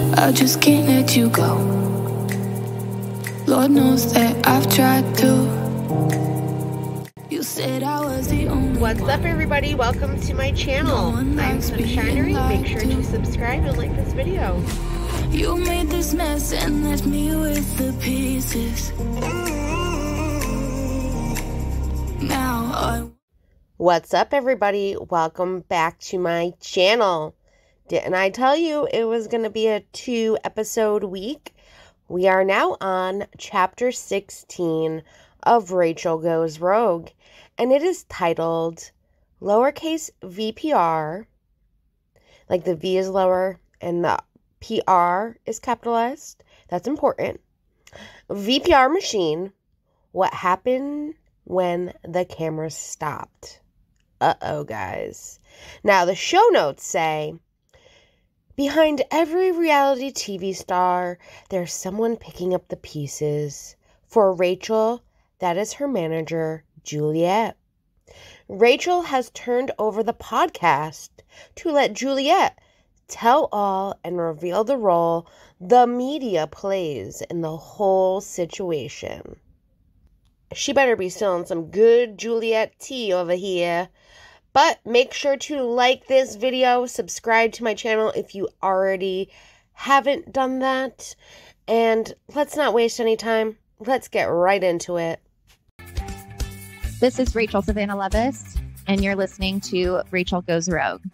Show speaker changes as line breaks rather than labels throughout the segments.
I just can't let you go. Lord knows that I've tried to. You said I was the only
What's up, everybody? Welcome to my channel. I'm Sunshinery. Make sure to subscribe and like this video.
You made this mess and left me with the pieces.
What's up, everybody? Welcome back to my channel. Didn't I tell you it was going to be a 2-episode week? We are now on chapter 16 of Rachel Goes Rogue, and it is titled lowercase vPR, like the V is lower and the PR is capitalized. That's important. vPR machine, what happened when the cameras stopped. Uh-oh, guys. Now, the show notes say, behind every reality TV star, there's someone picking up the pieces. For Rachel, that is her manager, Juliette. Rachel has turned over the podcast to let Juliette tell all and reveal the role the media plays in the whole situation. She better be selling some good Juliette tea over here. But make sure to like this video, subscribe to my channel if you already haven't done that. And let's not waste any time. Let's get right into it.
This is Rachel Savannah Leviss, and you're listening to Rachel Goes Rogue.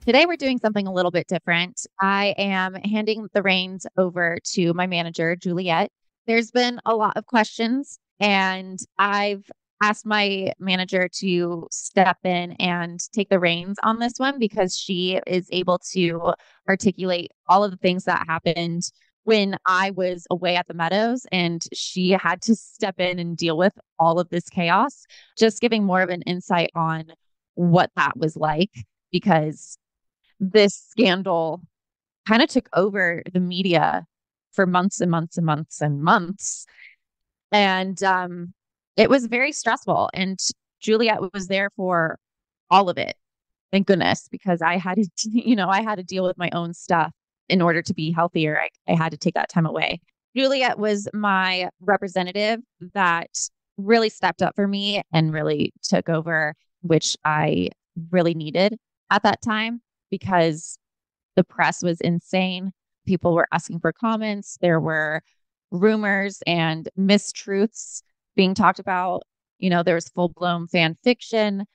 Today, we're doing something a little bit different. I am handing the reins over to my manager, Juliette. There's been a lot of questions, and I've asked my manager to step in and take the reins on this one because she is able to articulate all of the things that happened when I was away at the Meadows, and she had to step in and deal with all of this chaos, just giving more of an insight on what that was like, because this scandal kind of took over the media for months and months and months and months. And it was very stressful, and Juliette was there for all of it. Thank goodness, because I had to, I had to deal with my own stuff in order to be healthier. I had to take that time away. Juliette was my representative that really stepped up for me and really took over, which I really needed at that time because the press was insane. People were asking for comments. There were rumors and mistruths being talked about. There was full-blown fan fiction.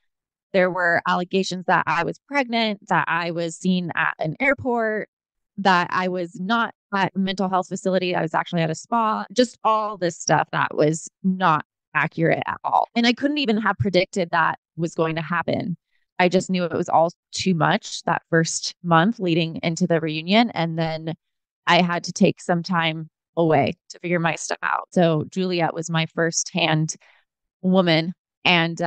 There were allegations that I was pregnant, that I was seen at an airport, that I was not at a mental health facility. I was actually at a spa, just all this stuff that was not accurate at all. And I couldn't even have predicted that was going to happen. I just knew it was all too much that first month leading into the reunion. And then I had to take some time away to figure my stuff out. So Juliette was my firsthand woman. And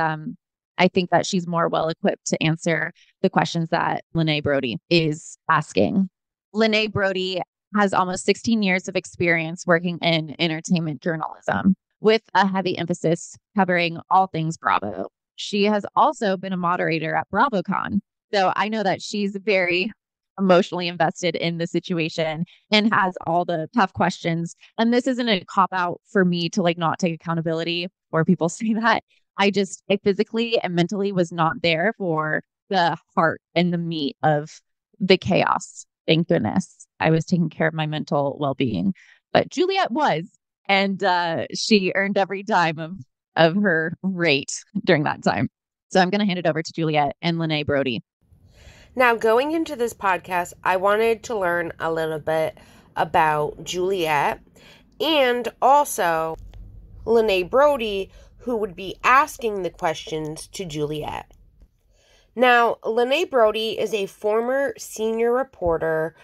I think that she's more well equipped to answer the questions that Lanae Brody is asking. Lanae Brody has almost 16 years of experience working in entertainment journalism with a heavy emphasis covering all things Bravo. She has also been a moderator at BravoCon. So I know that she's very emotionally invested in the situation and has all the tough questions. And this isn't a cop-out for me to not take accountability, or people say that. I physically and mentally was not there for the heart and the meat of the chaos. Thank goodness. I was taking care of my mental well-being. But Juliette was, and she earned every dime of her rate during that time. So I'm going to hand it over to Juliette and Lanae Brody.
Now, going into this podcast, I wanted to learn a little bit about Juliette and also Lanae Brody, who would be asking the questions to Juliette. Now, Lanae Brody is a former senior reporter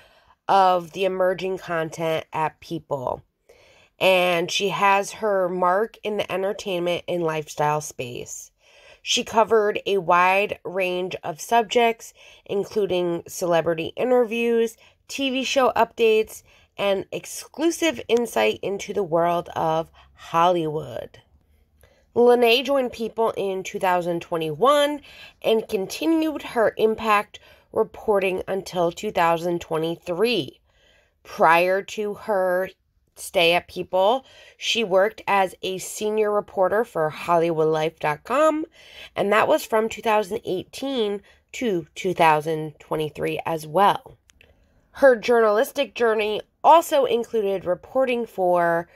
of the emerging content at People, and she has her mark in the entertainment and lifestyle space. She covered a wide range of subjects, including celebrity interviews, TV show updates, and exclusive insight into the world of Hollywood. Lanae joined People in 2021 and continued her impact reporting until 2023. Prior to her stay at People, she worked as a senior reporter for HollywoodLife.com, and that was from 2018 to 2023 as well. Her journalistic journey also included reporting for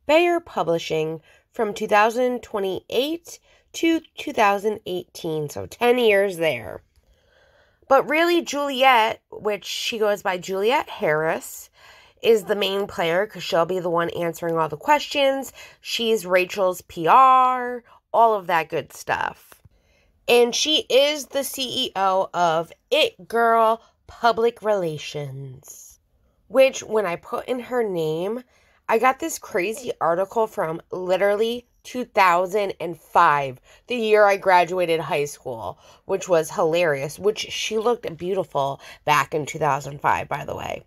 vPR Publishing from 2028 to 2018, so 10 years there. But really, Juliette, which she goes by Juliette Hariss, is the main player because she'll be the one answering all the questions. She's Rachel's PR, all of that good stuff. And she is the CEO of It Girl Public Relations, which when I put in her name, I got this crazy article from literally 2005, the year I graduated high school, which was hilarious, which she looked beautiful back in 2005, by the way.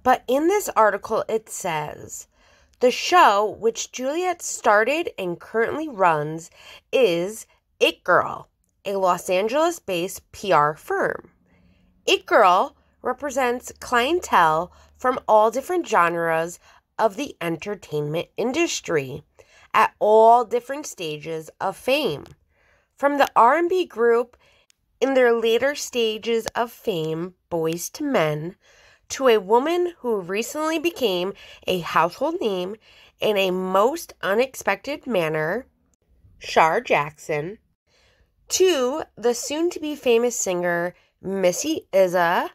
But in this article, it says, the show, which Juliette started and currently runs, is It Girl, a Los Angeles-based PR firm. It Girl represents clientele from all different genres of the entertainment industry at all different stages of fame. From the R&B group in their later stages of fame, Boys to Men, to a woman who recently became a household name in a most unexpected manner, Shar Jackson, to the soon-to-be famous singer Missy Izza.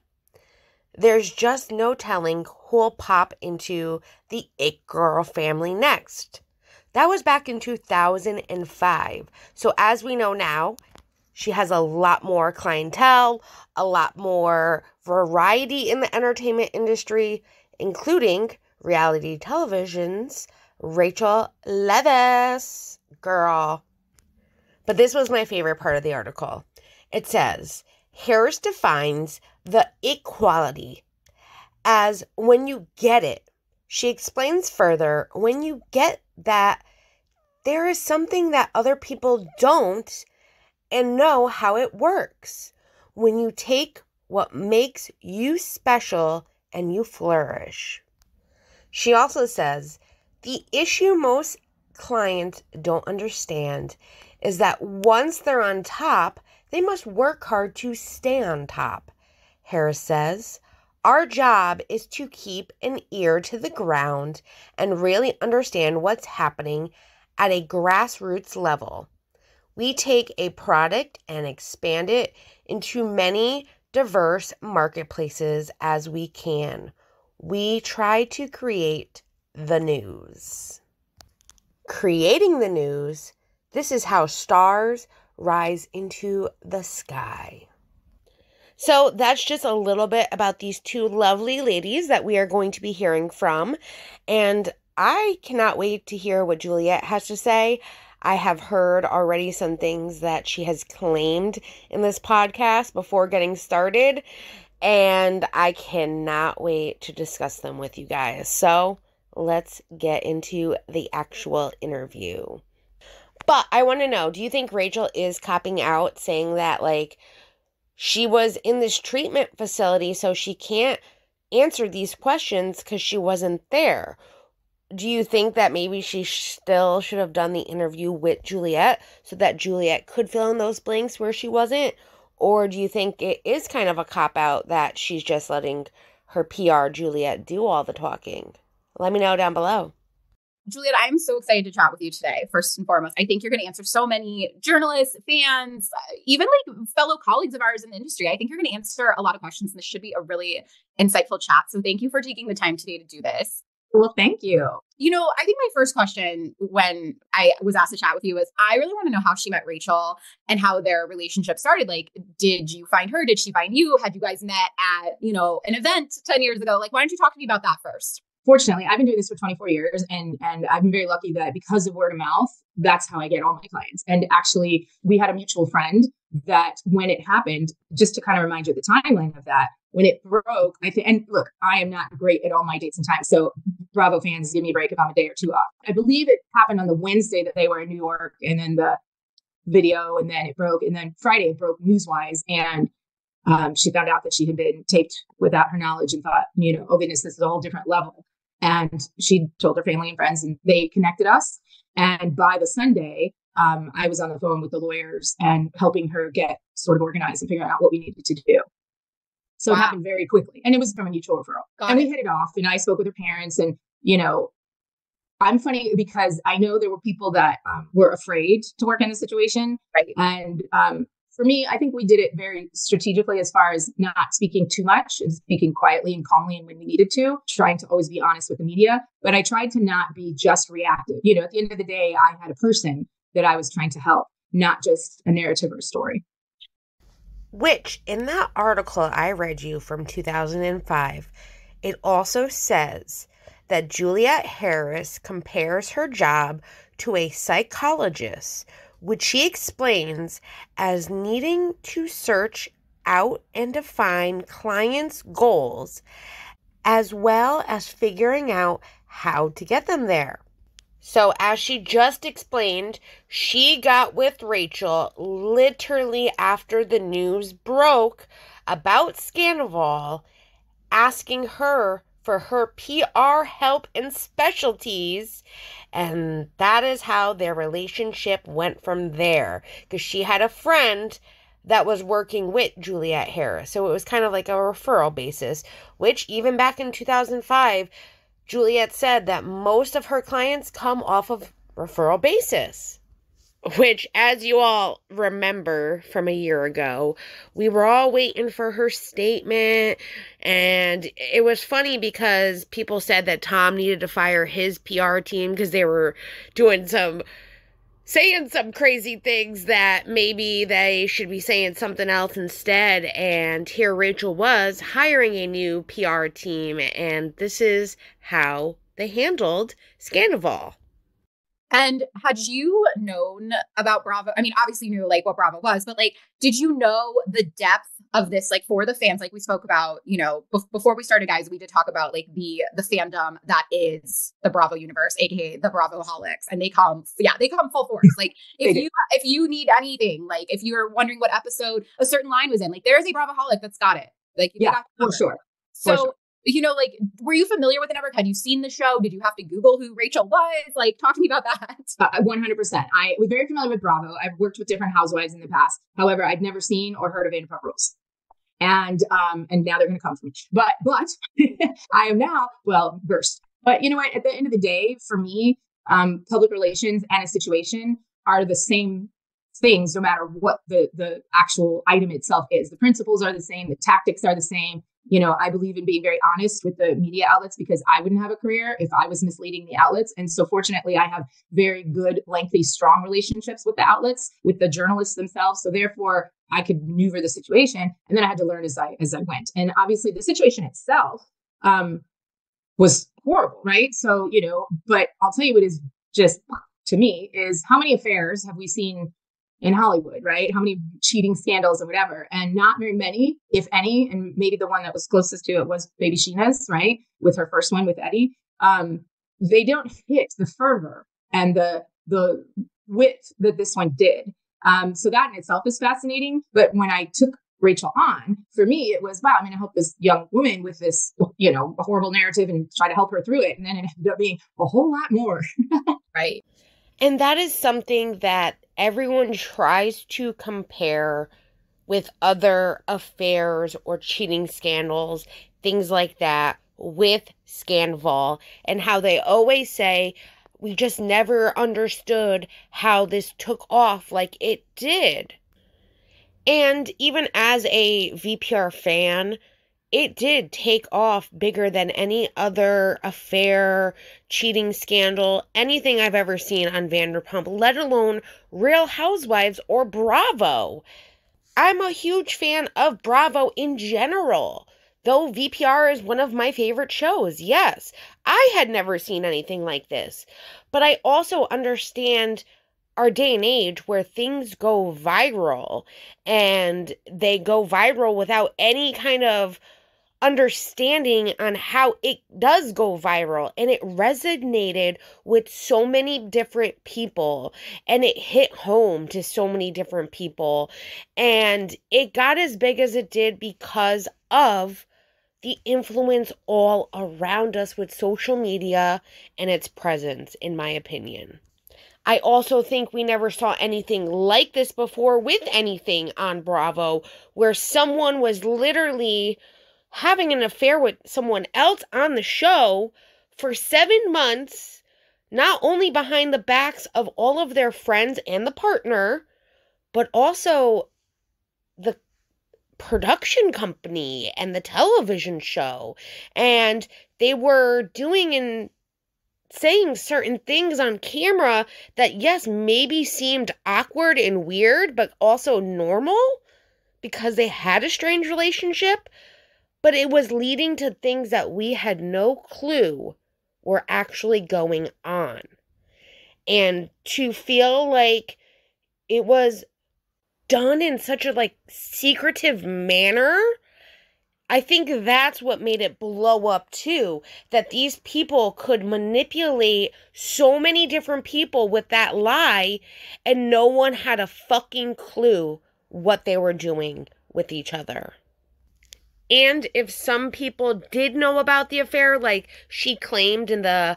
There's just no telling who'll pop into the It Girl family next. That was back in 2005. So as we know now, she has a lot more clientele, a lot more variety in the entertainment industry, including reality television's Rachel Leviss. Girl. But this was my favorite part of the article. It says, Harris defines the equality as when you get it. She explains further, when you get that there is something that other people don't and know how it works. When you take what makes you special and you flourish. She also says, the issue most clients don't understand is that once they're on top, they must work hard to stay on top. Harris says, our job is to keep an ear to the ground and really understand what's happening at a grassroots level. We take a product and expand it into many diverse marketplaces as we can. We try to create the news. Creating the news, this is how stars rise into the sky. So that's just a little bit about these two lovely ladies that we are going to be hearing from. And I cannot wait to hear what Juliette has to say. I have heard already some things that she has claimed in this podcast before getting started. And I cannot wait to discuss them with you guys. So let's get into the actual interview. But I want to know, do you think Rachel is copping out saying that, like, she was in this treatment facility, so she can't answer these questions because she wasn't there? Do you think that maybe she still should have done the interview with Juliette so that Juliette could fill in those blanks where she wasn't? Or do you think it is kind of a cop-out that she's just letting her PR Juliette do all the talking? Let me know down below.
Juliette, I'm so excited to chat with you today, first and foremost. I think you're going to answer so many journalists, fans, even like fellow colleagues of ours in the industry. I think you're going to answer a lot of questions, and this should be a really insightful chat. So thank you for taking the time today to do this.
Well, thank you.
You know, I think my first question when I was asked to chat with you was, I really want to know how she met Rachel and how their relationship started. Like, did you find her? Did she find you? Had you guys met at, an event 10 years ago? Like, why don't you talk to me about that first?
Fortunately, I've been doing this for 24 years and I've been very lucky that because of word of mouth, that's how I get all my clients. And actually, we had a mutual friend that when it happened, just to kind of remind you of the timeline of that, when it broke, and look, I am not great at all my dates and times. So Bravo fans, give me a break if I'm a day or two off. I believe it happened on the Wednesday that they were in New York, and then the video, and then it broke. And then Friday it broke news-wise. And She found out that she had been taped without her knowledge and thought, oh goodness, this is a whole different level. And she told her family and friends, and they connected us. And by the Sunday, I was on the phone with the lawyers and helping her get sort of organized and figuring out what we needed to do. So It happened very quickly. And it was from a mutual referral. We hit it off. And I spoke with her parents. And, I'm funny because I know there were people that were afraid to work in the situation.
Right.
And for me, I think we did it very strategically as far as not speaking too much and speaking quietly and calmly and when we needed to, trying to always be honest with the media. But I tried to not be just reactive. At the end of the day, I had a person that I was trying to help, not just a narrative or a story.
Which, in that article I read you from 2005, it also says that Juliette Hariss compares her job to a psychologist, which she explains as needing to search out and define clients' goals, as well as figuring out how to get them there. So as she just explained, she got with Raquel literally after the news broke about Scandoval, asking her for her PR help and specialties, and that is how their relationship went from there, because she had a friend that was working with Juliette Hariss, so it was kind of like a referral basis, which even back in 2005, Juliette said that most of her clients come off of referral basis. Which, as you all remember from a year ago, we were all waiting for her statement. And it was funny because people said that Tom needed to fire his PR team because they were saying some crazy things that maybe they should be saying something else instead. And here Raquel was hiring a new PR team. And this is how they handled Scandoval.
And had you known about Bravo? I mean, obviously you knew what Bravo was, but did you know the depth of this, for the fans? We spoke about, before we started, guys, we did talk about the fandom that is the Bravo universe, aka the Bravo-holics, and they come full force. If you need anything, if you're wondering what episode a certain line was in, there's a Bravo-holic that's got it.
For sure.
So. Were you familiar with the network? Had you seen the show? Did you have to Google who Raquel was? Talk to me about that.
100%. I was very familiar with Bravo. I've worked with different housewives in the past. However, I'd never seen or heard of Vanderpump Rules. And now they're going to come for me. But I am now, versed. But you know what? At the end of the day, for me, public relations and a situation are the same things, no matter what the actual item itself is. The principles are the same. The tactics are the same. I believe in being very honest with the media outlets because I wouldn't have a career if I was misleading the outlets. And so fortunately, I have very good, lengthy, strong relationships with the outlets, with the journalists themselves. So therefore, I could maneuver the situation. And then I had to learn as I went. And obviously, the situation itself was horrible, right? So, but I'll tell you what is just, to me, is how many affairs have we seen in Hollywood, right? How many cheating scandals and whatever, and not very many, if any. And maybe the one that was closest to it was Baby Sheena's, right? With her first one with Eddie. They don't hit the fervor and the width that this one did. So that in itself is fascinating. But when I took Raquel on, for me, it was, wow, I'm going to help this young woman with this, a horrible narrative and try to help her through it. And then it ended up being a whole lot more.
Right.
And that is something that everyone tries to compare with other affairs or cheating scandals, things like that, with Scandoval, and how they always say, we just never understood how this took off like it did. And even as a vPR fan, it did take off bigger than any other affair, cheating scandal, anything I've ever seen on Vanderpump, let alone Real Housewives or Bravo. I'm a huge fan of Bravo in general, though vPR is one of my favorite shows. Yes, I had never seen anything like this, but I also understand our day and age where things go viral, and they go viral without any kind of understanding on how it does go viral, and it resonated with so many different people, and it hit home to so many different people, and it got as big as it did because of the influence all around us with social media and its presence, in my opinion. I also think we never saw anything like this before with anything on Bravo, where someone was literally having an affair with someone else on the show for 7 months, not only behind the backs of all of their friends and the partner, but also the production company and the television show. And they were doing and saying certain things on camera that, yes, maybe seemed awkward and weird, but also normal because they had a strange relationship. But it was leading to things that we had no clue were actually going on. And to feel like it was done in such a secretive manner, I think that's what made it blow up too. That these people could manipulate so many different people with that lie, and no one had a fucking clue what they were doing with each other. And if some people did know about the affair, like she claimed in the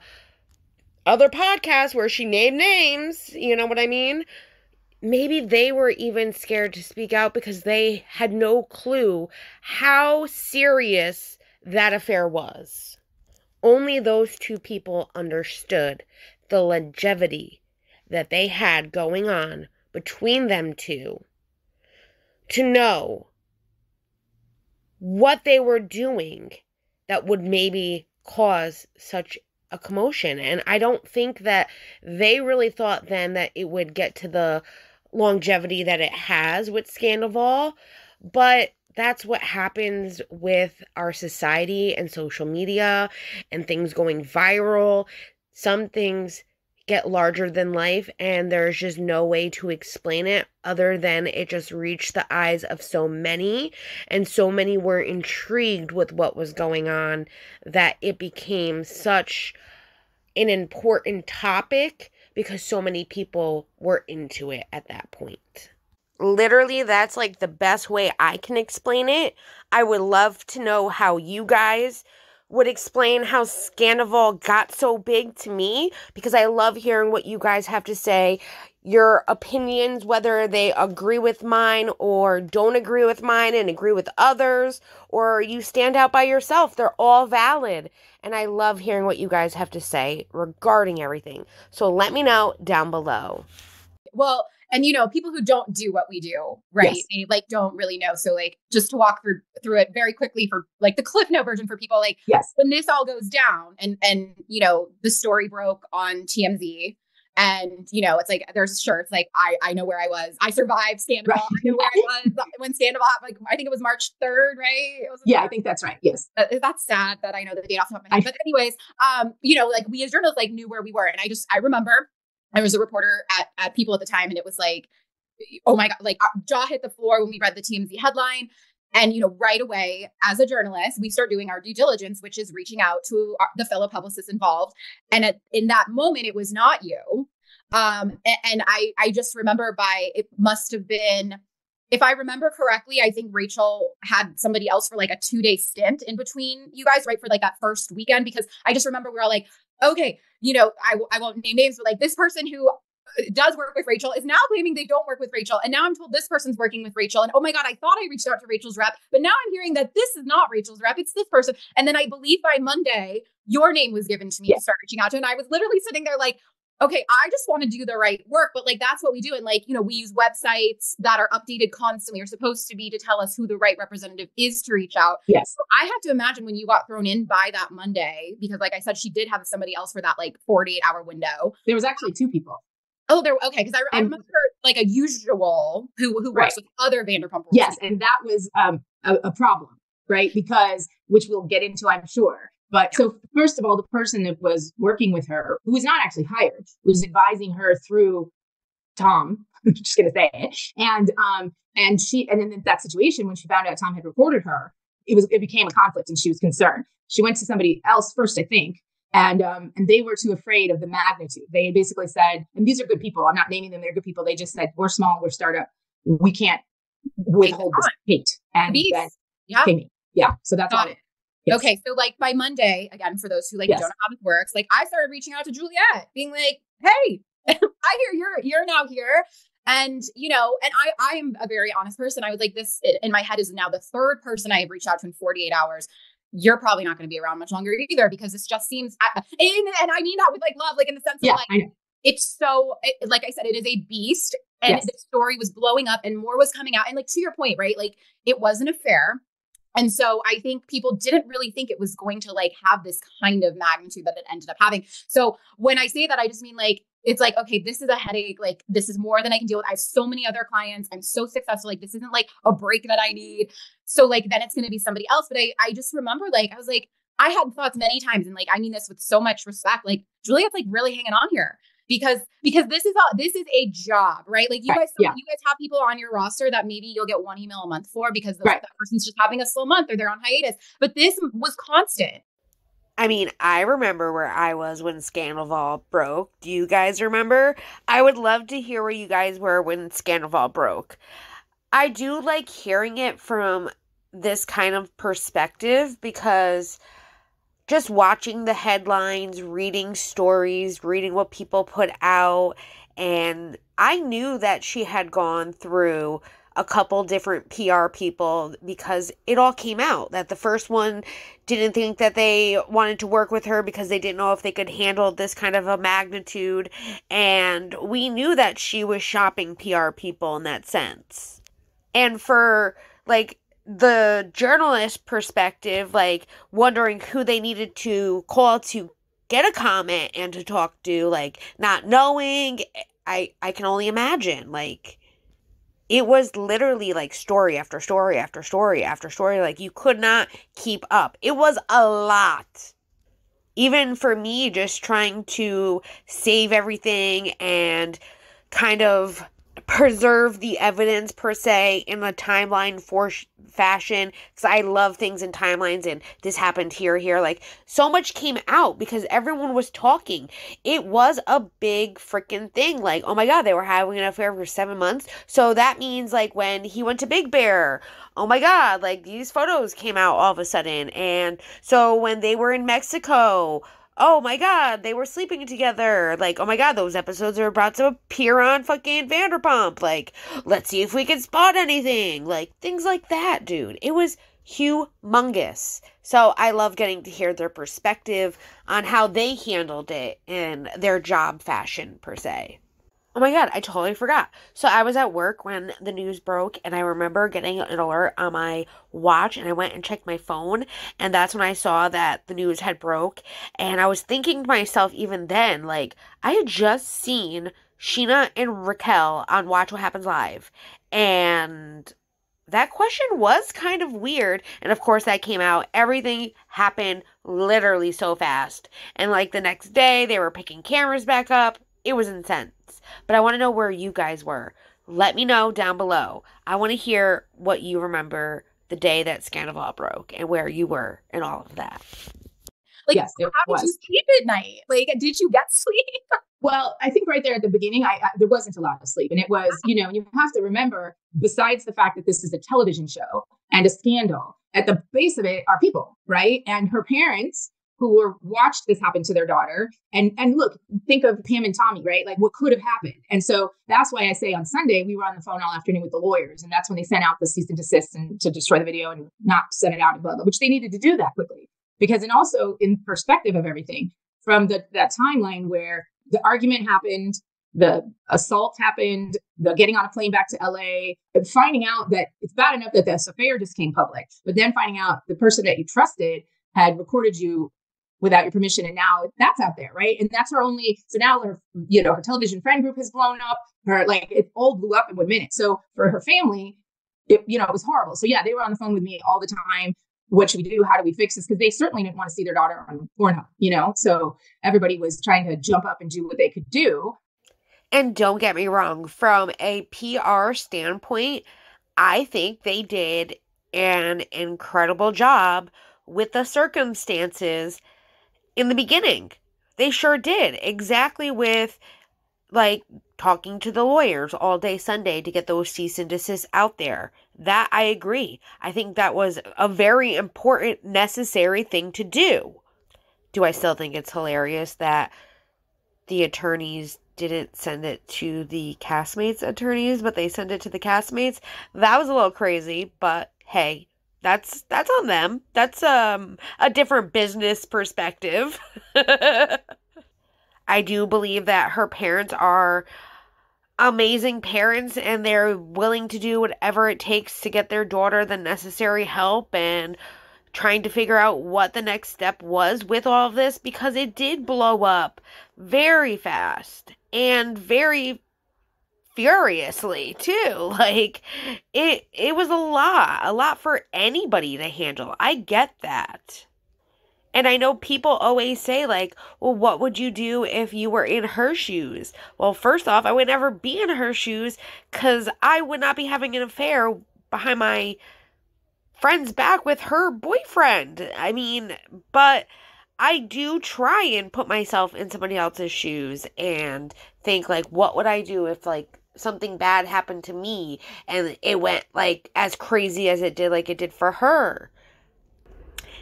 other podcast where she named names, you know what I mean? Maybe they were even scared to speak out because they had no clue how serious that affair was. Only those two people understood the longevity that they had going on between them two, to know what they were doing that would maybe cause such a commotion. And I don't think that they really thought then that it would get to the longevity that it has with Scandoval, but that's what happens with our society and social media and things going viral. Some things get larger than life, and there's just no way to explain it other than it just reached the eyes of so many, and so many were intrigued with what was going on that it became such an important topic because so many people were into it at that point. Literally, that's the best way I can explain it. I would love to know how you guys would explain how Scandoval got so big to me, because I love hearing what you guys have to say, your opinions, whether they agree with mine or don't agree with mine and agree with others, or you stand out by yourself. They're all valid. And I love hearing what you guys have to say regarding everything. So let me know down below.
Well, and people who don't do what we do, right?
Yes.
They don't really know. So just to walk through it very quickly for the Cliff Note version for people,
yes,
when this all goes down and the story broke on TMZ, and it's there's shirts I know where I was. I survived Scandoval. Right. I know where I was when Scandoval happened. I think it was March 3rd, right?
Yeah, I think that's right. Yes.
That's sad that I know the date off the top of my head. But anyways, we as journalists knew where we were. And I remember I was a reporter at People at the time, and it was oh my God, jaw hit the floor when we read the TMZ headline. And, right away, as a journalist, we start doing our due diligence, which is reaching out to the fellow publicists involved. And in that moment, it was not you. And I just remember it must have been, if I remember correctly, I think Rachel had somebody else for a 2-day stint in between you guys, right, for that first weekend, because I just remember we were all okay, I won't name names, but this person who does work with Rachel is now claiming they don't work with Rachel. And now I'm told this person's working with Rachel. And oh my God, I thought I reached out to Rachel's rep, but now I'm hearing that this is not Rachel's rep. It's this person. And then I believe by Monday, your name was given to me to start reaching out to. And I was literally sitting there okay, I just want to do the right work, but that's what we do. And we use websites that are updated constantly, are supposed to be to tell us who the right representative is to reach out.
Yes.
So I have to imagine when you got thrown in by that Monday, because I said, she did have somebody else for that 48-hour window.
There was actually 2 people.
Oh, okay. Because I remember a usual who works with other Vanderpump Rules.
Yes, and that was a problem, right? Because, which we'll get into, I'm sure. But so first of all, the person that was working with her, who was not actually hired, was advising her through Tom, I'm just going to say it. And then in that situation, when she found out Tom had reported her, it became a conflict and she was concerned. She went to somebody else first, I think. And they were too afraid of the magnitude. They basically said, and these are good people. I'm not naming them. They're good people. They just said, we're small, we're startup. We can't withhold this hate. And then pay me. Yeah. So that's all.
Yes. Okay. So like by Monday, again, for those who like don't know how this works, like I started reaching out to Juliette being like, hey, I hear you're now here. And, you know, and I am a very honest person. I was like, this in my head is now the third person I have reached out to in 48 hours. You're probably not going to be around much longer either, because this just seems, and I mean that with like love, like in the sense of like, it's so, like I said, it is a beast, and the story was blowing up and more was coming out. And like, to your point, right? Like it was an affair. And so I think people didn't really think it was going to like have this kind of magnitude that it ended up having. So when I say that, I just mean like, it's like, okay, this is a headache. Like, this is more than I can deal with. I have so many other clients. I'm so successful. Like, this isn't like a break that I need. So like, then it's going to be somebody else. But I just remember, like, I was like, I had thoughts many times. And like, I mean this with so much respect, like Juliette's like really hanging on here because this is a job, right? Like you guys have people on your roster that maybe you'll get one email a month for because that person's just having a slow month or they're on hiatus. But this was constant.
I mean, I remember where I was when Scandoval broke. Do you guys remember? I would love to hear where you guys were when Scandoval broke. I do like hearing it from this kind of perspective because just watching the headlines, reading stories, reading what people put out, and I knew that she had gone through a couple different PR people because it all came out that the first one didn't think that they wanted to work with her because they didn't know if they could handle this kind of a magnitude. And we knew that she was shopping PR people in that sense. And for like the journalist perspective, like wondering who they needed to call to get a comment and to talk to, like not knowing, I can only imagine, like, it was literally like story after story after story after story. Like you could not keep up. It was a lot. Even for me, just trying to save everything and kind of preserve the evidence per se in a timeline fashion, because I love things in timelines, and this happened here, like so much came out because everyone was talking. It was a big freaking thing, like, oh my god, they were having an affair for 7 months, so that means like when he went to Big Bear, oh my god, like these photos came out all of a sudden, and so when they were in Mexico, oh my god, they were sleeping together. Like, oh my god, those episodes are about to appear on fucking Vanderpump. Like, let's see if we can spot anything. Like, things like that, dude. It was humongous. So I love getting to hear their perspective on how they handled it in their job fashion, per se. Oh my god, I totally forgot. So I was at work when the news broke, and I remember getting an alert on my watch, and I went and checked my phone, and that's when I saw that the news had broke, and I was thinking to myself even then, like, I had just seen Sheena and Raquel on Watch What Happens Live, and that question was kind of weird, and of course that came out. Everything happened literally so fast, and like the next day, they were picking cameras back up. It was intense. But I want to know where you guys were. Let me know down below. I want to hear what you remember the day that Scandoval broke and where you were and all of that.
Like, yes, how did you sleep at night? Like, did you get sleep?
Well, I think right there at the beginning, there wasn't a lot of sleep. And it was, you know, you have to remember, besides the fact that this is a television show and a scandal, at the base of it are people, right? And her parents who watched this happen to their daughter. And look, think of Pam and Tommy, right? Like what could have happened. And so that's why I say on Sunday, we were on the phone all afternoon with the lawyers. And that's when they sent out the cease and desist and to destroy the video and not send it out and blah, blah, which they needed to do that quickly. Because, and also in perspective of everything from that timeline where the argument happened, the assault happened, the getting on a plane back to LA, and finding out that it's bad enough that this affair just came public, but then finding out the person that you trusted had recorded you without your permission. And now that's out there, right? And that's her only, so now her, you know, her television friend group has blown up, her, like it all blew up in 1 minute. So for her family, it, you know, it was horrible. So yeah, they were on the phone with me all the time. What should we do? How do we fix this? Because they certainly didn't want to see their daughter on Pornhub, you know? So everybody was trying to jump up and do what they could do.
And don't get me wrong, from a PR standpoint, I think they did an incredible job with the circumstances in the beginning. They sure did. Exactly, with like talking to the lawyers all day Sunday to get those cease and desist out there. That I agree. I think that was a very important, necessary thing to do. Do I still think it's hilarious that the attorneys didn't send it to the castmates' attorneys, but they sent it to the castmates? That was a little crazy, but hey, that's on them. That's a different business perspective. I do believe that her parents are amazing parents, and they're willing to do whatever it takes to get their daughter the necessary help, and trying to figure out what the next step was with all of this, because it did blow up very fast and very furiously too. Like, it was a lot for anybody to handle. I get that. And I know people always say, like, well, what would you do if you were in her shoes? Well, first off, I would never be in her shoes, because I would not be having an affair behind my friend's back with her boyfriend. I mean, but I do try and put myself in somebody else's shoes and think, like, what would I do if, like, something bad happened to me and it went, like, as crazy as it did, like it did for her.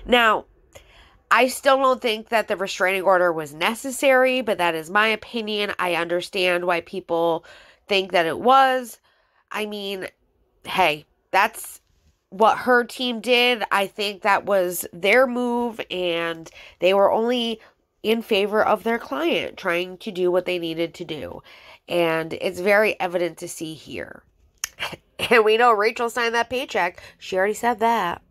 Now, I still don't think that the restraining order was necessary, but that is my opinion. I understand why people think that it was. I mean, hey, that's what her team did. I think that was their move, and they were only in favor of their client, trying to do what they needed to do. And it's very evident to see here. And we know Rachel signed that paycheck. She already said that.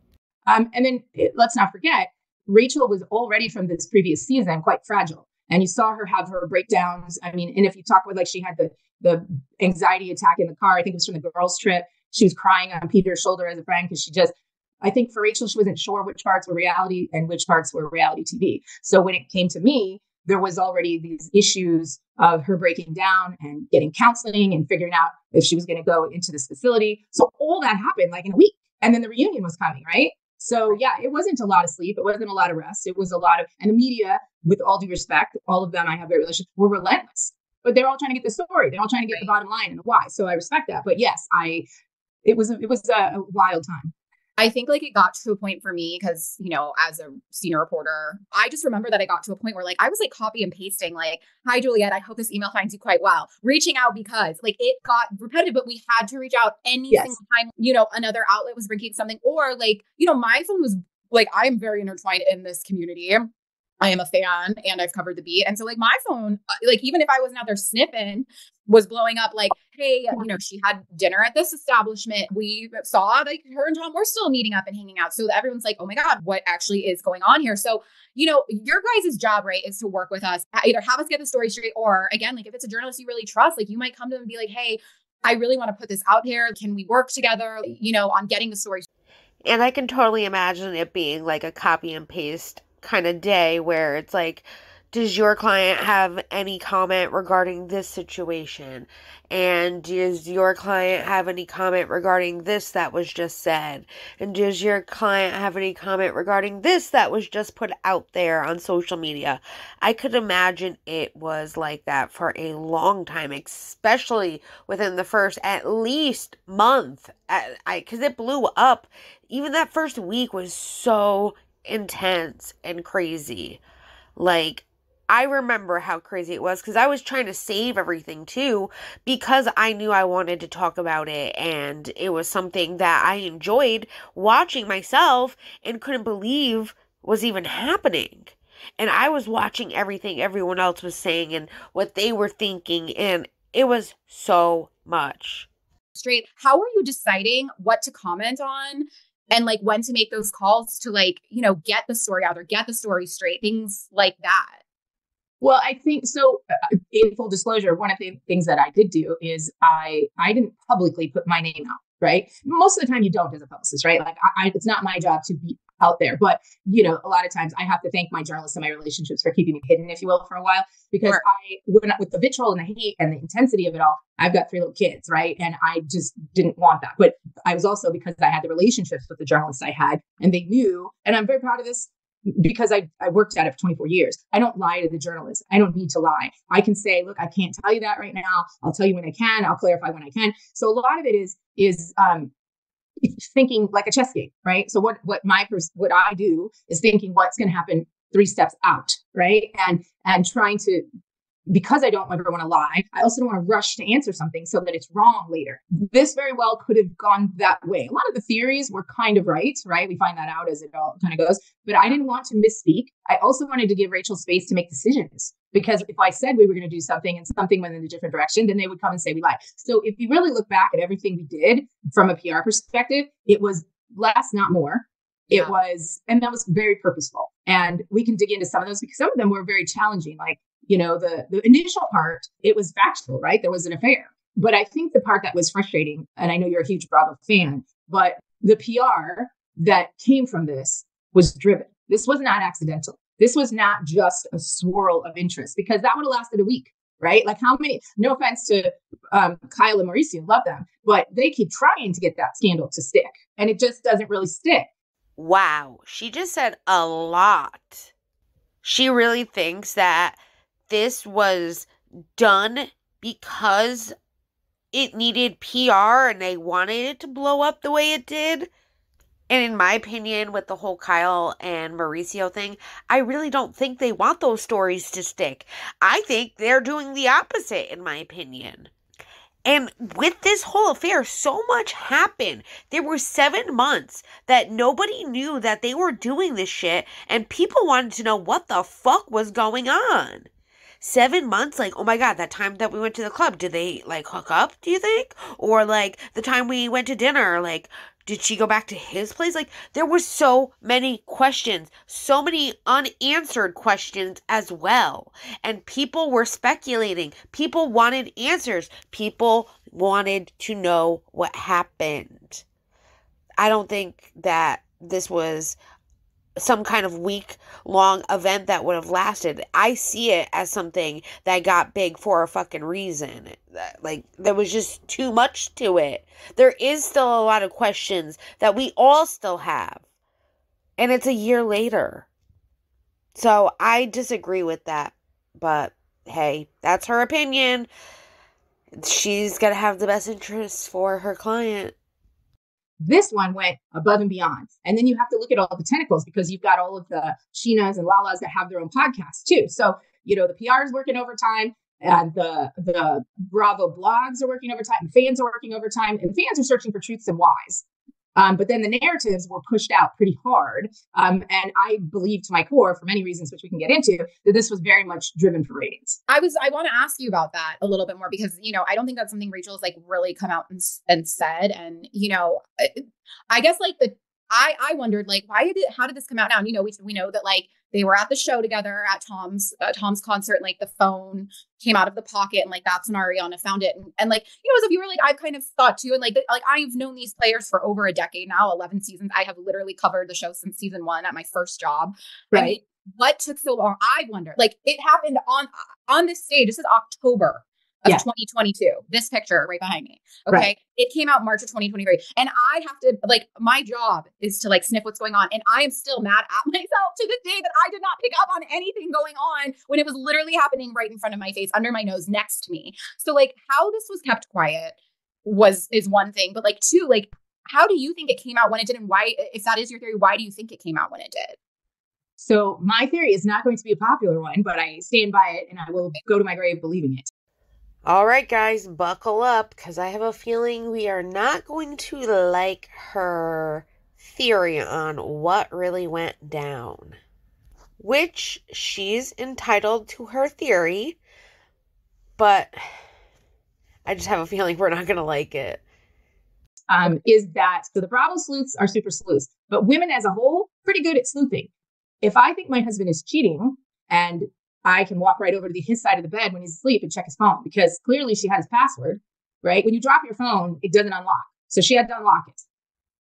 And then let's not forget, Rachel was already from this previous season quite fragile. And you saw her have her breakdowns. I mean, and if you talk with, like, she had the anxiety attack in the car, I think it was from the girls' trip. She was crying on Peter's shoulder as a friend, because I think for Rachel, she wasn't sure which parts were reality and which parts were reality TV. So when it came to me, there was already these issues of her breaking down and getting counseling and figuring out if she was going to go into this facility. So all that happened like in a week. And then the reunion was coming, right? So yeah, it wasn't a lot of sleep. It wasn't a lot of rest. It was a lot of, and the media, with all due respect, all of them I have great relationships, were relentless. But they're all trying to get the story. They're all trying to get the bottom line and the why. So I respect that. But yes, it was a wild time.
I think, like, it got to a point for me because, you know, as a senior reporter, I just remember that I got to a point where, like, I was like copy and pasting, like, hi, Juliette, I hope this email finds you quite well. Reaching out because, like, it got repetitive, but we had to reach out any single time, you know, another outlet was bringing something, or, like, you know, my phone was, like, I am very intertwined in this community. I am a fan and I've covered the beat. And so, like, my phone, like, even if I wasn't out there sniffing, was blowing up like, hey, you know, she had dinner at this establishment. We saw, like, her and Tom were still meeting up and hanging out. So everyone's like, oh my God, what actually is going on here? So, you know, your guys' job, right, is to work with us, either have us get the story straight, or again, like, if it's a journalist you really trust, like, you might come to them and be like, hey, I really want to put this out there. Can we work together, you know, on getting the story?
And I can totally imagine it being like a copy and paste kind of day where it's like, does your client have any comment regarding this situation? And does your client have any comment regarding this that was just said? And does your client have any comment regarding this that was just put out there on social media? I could imagine it was like that for a long time, especially within the first at least month, because it blew up. Even that first week was so intense and crazy. Like, I remember how crazy it was, because I was trying to save everything too, because I knew I wanted to talk about it, and it was something that I enjoyed watching myself and couldn't believe was even happening. And I was watching everything everyone else was saying and what they were thinking, and it was so much.
Straight, how are you deciding what to comment on? And, like, when to make those calls to, like, you know, get the story out or get the story straight, things like that?
Well, I think so. In full disclosure, one of the things that I did do is I didn't publicly put my name out. right? Most of the time you don't as a publicist, right? Like it's not my job to be out there, but a lot of times I have to thank my journalists and my relationships for keeping me hidden, if you will, for a while, because
Sure.
with the vitriol and the hate and the intensity of it all, I've got 3 little kids, right? And I just didn't want that. But I was also, because I had the relationships with the journalists I had, and they knew, and I'm very proud of this, because I worked at it for 24 years. I don't lie to the journalists. I don't need to lie. I can say, look, I can't tell you that right now. I'll tell you when I can. I'll clarify when I can. So a lot of it is thinking like a chess game, right? So what I do is thinking what's going to happen 3 steps out, right? And trying to, because I don't ever want to lie, I also don't want to rush to answer something so that it's wrong later. This very well could have gone that way. A lot of the theories were kind of right? We find that out as it all kind of goes, but I didn't want to misspeak. I also wanted to give Raquel space to make decisions, because if I said we were going to do something and something went in a different direction, then they would come and say we lied. So if you really look back at everything we did from a PR perspective, it was less, not more. It was, and that was very purposeful. And we can dig into some of those, because some of them were very challenging. Like, the initial part, it was factual, right? There was an affair. But I think the part that was frustrating, and I know you're a huge Bravo fan, but the PR that came from this was driven. This was not accidental. This was not just a swirl of interest, because that would have lasted a week, right? Like how many, no offense to Kyle and Mauricio, love them, but they keep trying to get that scandal to stick, and it just doesn't really stick.
Wow, she just said a lot. She really thinks that this was done because it needed PR and they wanted it to blow up the way it did. And in my opinion, with the whole Kyle and Mauricio thing, I really don't think they want those stories to stick. I think they're doing the opposite, in my opinion. And with this whole affair, so much happened. There were 7 months that nobody knew that they were doing this shit, and people wanted to know what the fuck was going on. 7 months, like, oh my God, that time that we went to the club, did they, like, hook up, do you think? Or, like, the time we went to dinner, like, did she go back to his place? Like, there were so many questions, so many unanswered questions as well. And people were speculating. People wanted answers. People wanted to know what happened. I don't think that this was some kind of week-long event that would have lasted. I see it as something that got big for a fucking reason. Like, there was just too much to it. There is still a lot of questions that we all still have. And it's a year later. So I disagree with that. But, hey, that's her opinion. She's got to have the best interests for her client.
This one went above and beyond. And then you have to look at all the tentacles, because you've got all of the Sheenas and Lalas that have their own podcasts too. So, the PR is working overtime, and the Bravo blogs are working overtime, fans are working overtime, and fans are searching for truths and whys. But then the narratives were pushed out pretty hard. And I believe to my core, for many reasons, which we can get into, that this was very much driven for ratings.
I want to ask you about that a little bit more, because, I don't think that's something Raquel's like really come out and said. And, I guess like I wondered, like, how did this come out now? And, we know that like they were at the show together at Tom's concert, and like the phone came out of the pocket, and like that's when Ariana found it. And like, as a viewer, like I've kind of thought too, and like I've known these players for over a decade now, 11 seasons. I have literally covered the show since season 1 at my first job.
Right.
I mean, what took so long? I wonder, like it happened on this stage. This is October of 2022. This picture right behind me. Okay.
Right.
It came out March of 2023. And I have to, like, my job is to like sniff what's going on. And I am still mad at myself to this day that I did not pick up on anything going on when it was literally happening right in front of my face, under my nose, next to me. So like how this was kept quiet is one thing, but like 2, like, how do you think it came out when it did? And why, if that is your theory, why do you think it came out when it did?
So my theory is not going to be a popular one, but I stand by it, and I will go to my grave believing it.
All right, guys, buckle up, because I have a feeling we are not going to like her theory on what really went down. Which she's entitled to her theory, but I just have a feeling we're not going to like it.
Is that, so the Bravo sleuths are super sleuths, but women as a whole, pretty good at sleuthing. If I think my husband is cheating, and I can walk right over to his side of the bed when he's asleep and check his phone, because clearly she has his password, right? When you drop your phone, it doesn't unlock. So she had to unlock it.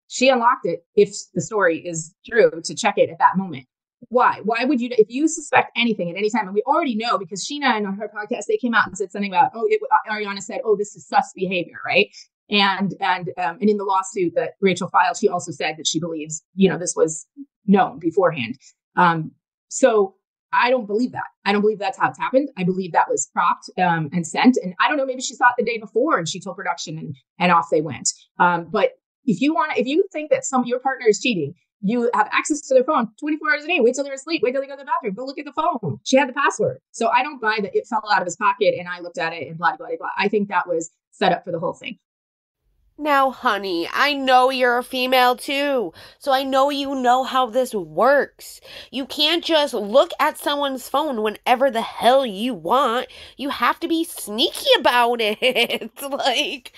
She unlocked it, if the story is true, to check it at that moment. Why? Why would you, if you suspect anything at any time, and we already know because Sheena and her podcast, they came out and said something about, Ariana said, this is sus behavior, right? And in the lawsuit that Rachel filed, she also said that she believes, this was known beforehand. So I don't believe that. I don't believe that's how it's happened. I believe that was propped and sent. And I don't know, maybe she saw it the day before and she told production and off they went. But if you think that your partner is cheating, you have access to their phone 24 hours a day. Wait till they're asleep. Wait till they go to the bathroom. Go look at the phone. She had the password. So I don't buy that it fell out of his pocket and I looked at it and blah, blah, blah. I think that was set up for the whole thing.
Now, honey, I know you're a female too, so I know you know how this works. You can't just look at someone's phone whenever the hell you want. You have to be sneaky about it. Like,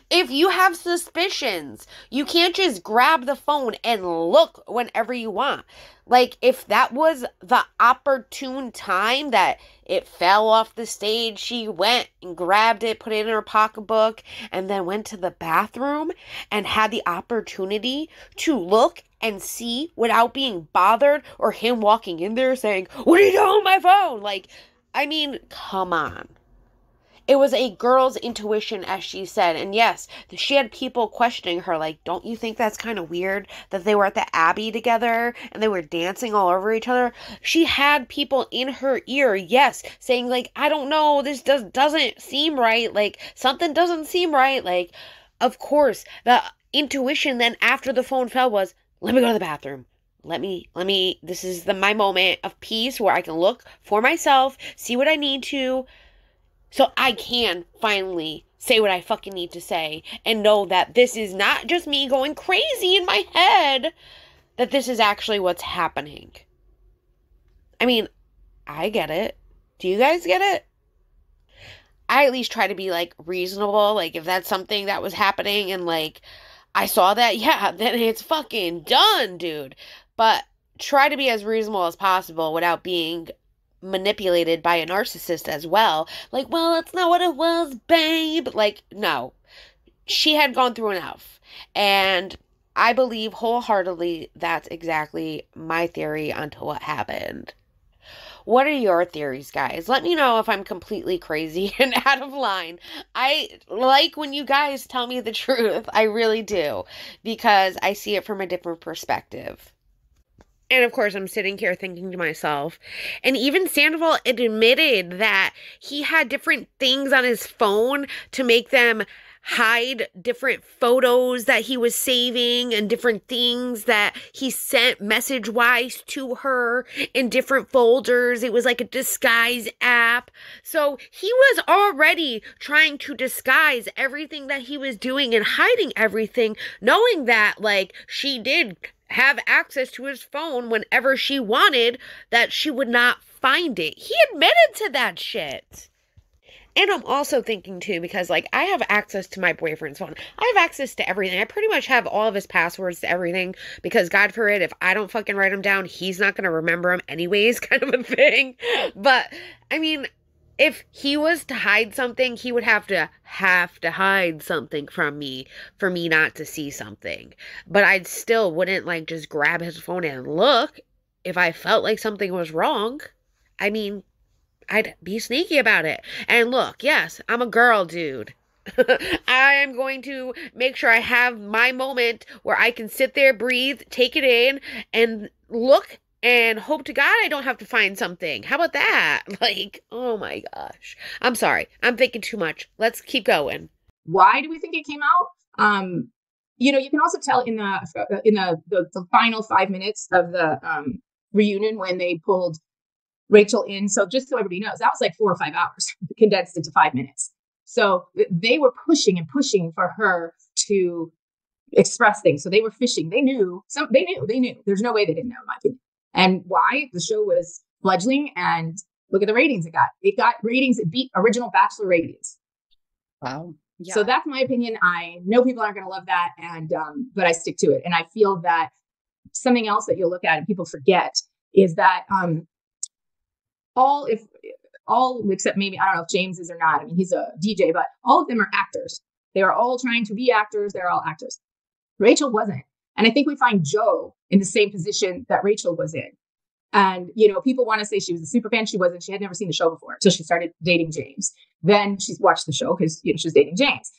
if you have suspicions, you can't just grab the phone and look whenever you want. Like, if that was the opportune time that it fell off the stage, she went and grabbed it, put it in her pocketbook, and then went to the bathroom and had the opportunity to look and see without being bothered or him walking in there saying, "What are you doing with my phone?" Like, I mean, come on. It was a girl's intuition, as she said. And yes, she had people questioning her, like, don't you think that's kind of weird that they were at the Abbey together and they were dancing all over each other? She had people in her ear, yes, saying, like, I don't know, this doesn't seem right. Like, something doesn't seem right. Like, of course, the intuition then after the phone fell was, let me go to the bathroom. This is my moment of peace where I can look for myself, see what I need to, so I can finally say what I fucking need to say and know that this is not just me going crazy in my head, that this is actually what's happening. I mean, I get it. Do you guys get it? I at least try to be, like, reasonable. Like, if that's something that was happening and, like, I saw that, yeah, then it's fucking done, dude. But try to be as reasonable as possible without being manipulated by a narcissist as well. Like, well, that's not what it was, babe. Like, no. She had gone through enough. And I believe wholeheartedly that's exactly my theory onto what happened. What are your theories, guys? Let me know if I'm completely crazy and out of line. I like when you guys tell me the truth. I really do. Because I see it from a different perspective. And of course, I'm sitting here thinking to myself, and even Sandoval admitted that he had different things on his phone to make them hide different photos that he was saving and different things that he sent message-wise to her in different folders. It was like a disguise app. So he was already trying to disguise everything that he was doing and hiding everything, knowing that, like, she did have access to his phone whenever she wanted, that she would not find it. He admitted to that shit. And I'm also thinking too, because, like, I have access to my boyfriend's phone. I have access to everything. I pretty much have all of his passwords to everything, because God forbid, if I don't fucking write them down, he's not going to remember them anyways, kind of a thing. But I mean, if he was to hide something, he would have to hide something from me for me not to see something. But I still wouldn't, like, just grab his phone and look if I felt like something was wrong. I mean, I'd be sneaky about it. And look, yes, I'm a girl, dude. I am going to make sure I have my moment where I can sit there, breathe, take it in, and look and hope to God I don't have to find something. How about that? Like, oh my gosh. I'm sorry. I'm thinking too much. Let's keep going.
Why do we think it came out? You can also tell in the final 5 minutes of the reunion when they pulled Rachel in. So just so everybody knows, that was like 4 or 5 hours condensed into 5 minutes. So they were pushing and pushing for her to express things. So they were fishing. They knew. There's no way they didn't know, in my opinion. And why? The show was fledgling, and look at the ratings it got. It got ratings. It beat original Bachelor ratings.
Wow. Yeah.
So that's my opinion. I know people aren't going to love that, and but I stick to it. And I feel that something else that you'll look at and people forget is that all except maybe, I don't know if James is or not. I mean, he's a DJ, but all of them are actors. They are all trying to be actors. They're all actors. Rachel wasn't. And I think we find Jo in the same position that Rachel was in. And, people want to say she was a super fan. She wasn't. She had never seen the show before until she started dating James. Then she's watched the show because, she's dating James.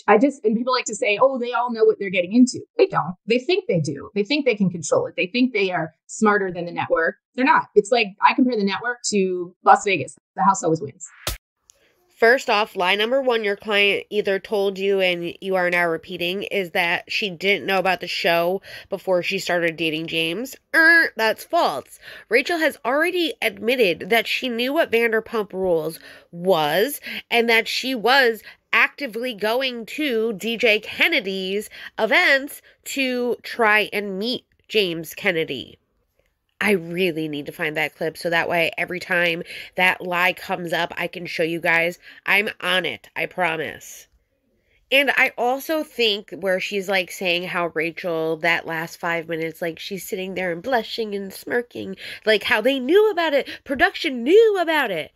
And people like to say, oh, they all know what they're getting into. They don't. They think they do. They think they can control it. They think they are smarter than the network. They're not. It's like I compare the network to Las Vegas. The house always wins.
First off, lie number one, your client either told you and you are now repeating is that she didn't know about the show before she started dating James. That's false. Rachel has already admitted that she knew what Vanderpump Rules was and that she was actively going to DJ Kennedy's events to try and meet James Kennedy. I really need to find that clip so that way every time that lie comes up, I can show you guys I'm on it. I promise. And I also think where she's like saying how Rachel, that last 5 minutes, like she's sitting there and blushing and smirking, like how they knew about it. Production knew about it.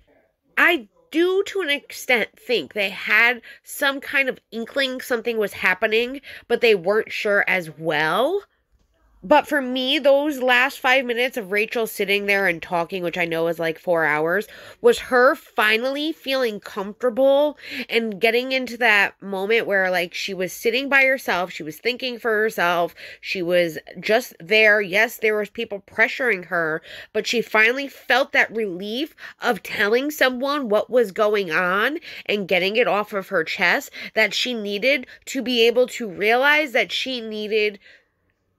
I do to an extent think they had some kind of inkling something was happening, but they weren't sure as well. But for me, those last 5 minutes of Rachel sitting there and talking, which I know is like 4 hours, was her finally feeling comfortable and getting into that moment where like she was sitting by herself, she was thinking for herself, she was just there. Yes, there was people pressuring her, but she finally felt that relief of telling someone what was going on and getting it off of her chest that she needed to be able to realize that she needed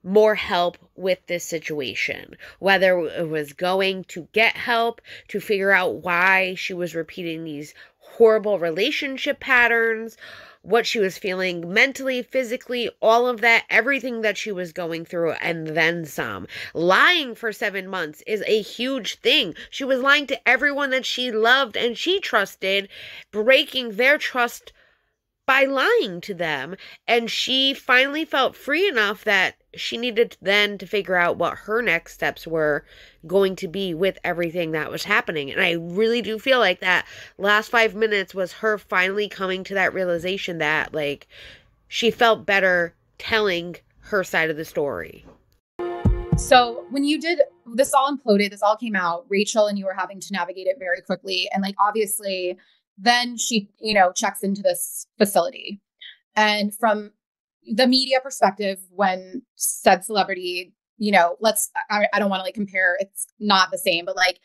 more help with this situation, whether it was going to get help to figure out why she was repeating these horrible relationship patterns, what she was feeling mentally, physically, all of that, everything that she was going through, and then some. Lying for 7 months is a huge thing. She was lying to everyone that she loved and she trusted, breaking their trust by lying to them. And she finally felt free enough that she needed then to figure out what her next steps were going to be with everything that was happening. And I really do feel like that last 5 minutes was her finally coming to that realization that like she felt better telling her side of the story.
So when you did this, all imploded, this all came out, Rachel and you were having to navigate it very quickly. And like, obviously then she, checks into this facility. And from the media perspective, when said celebrity, I don't want to like compare, it's not the same, but like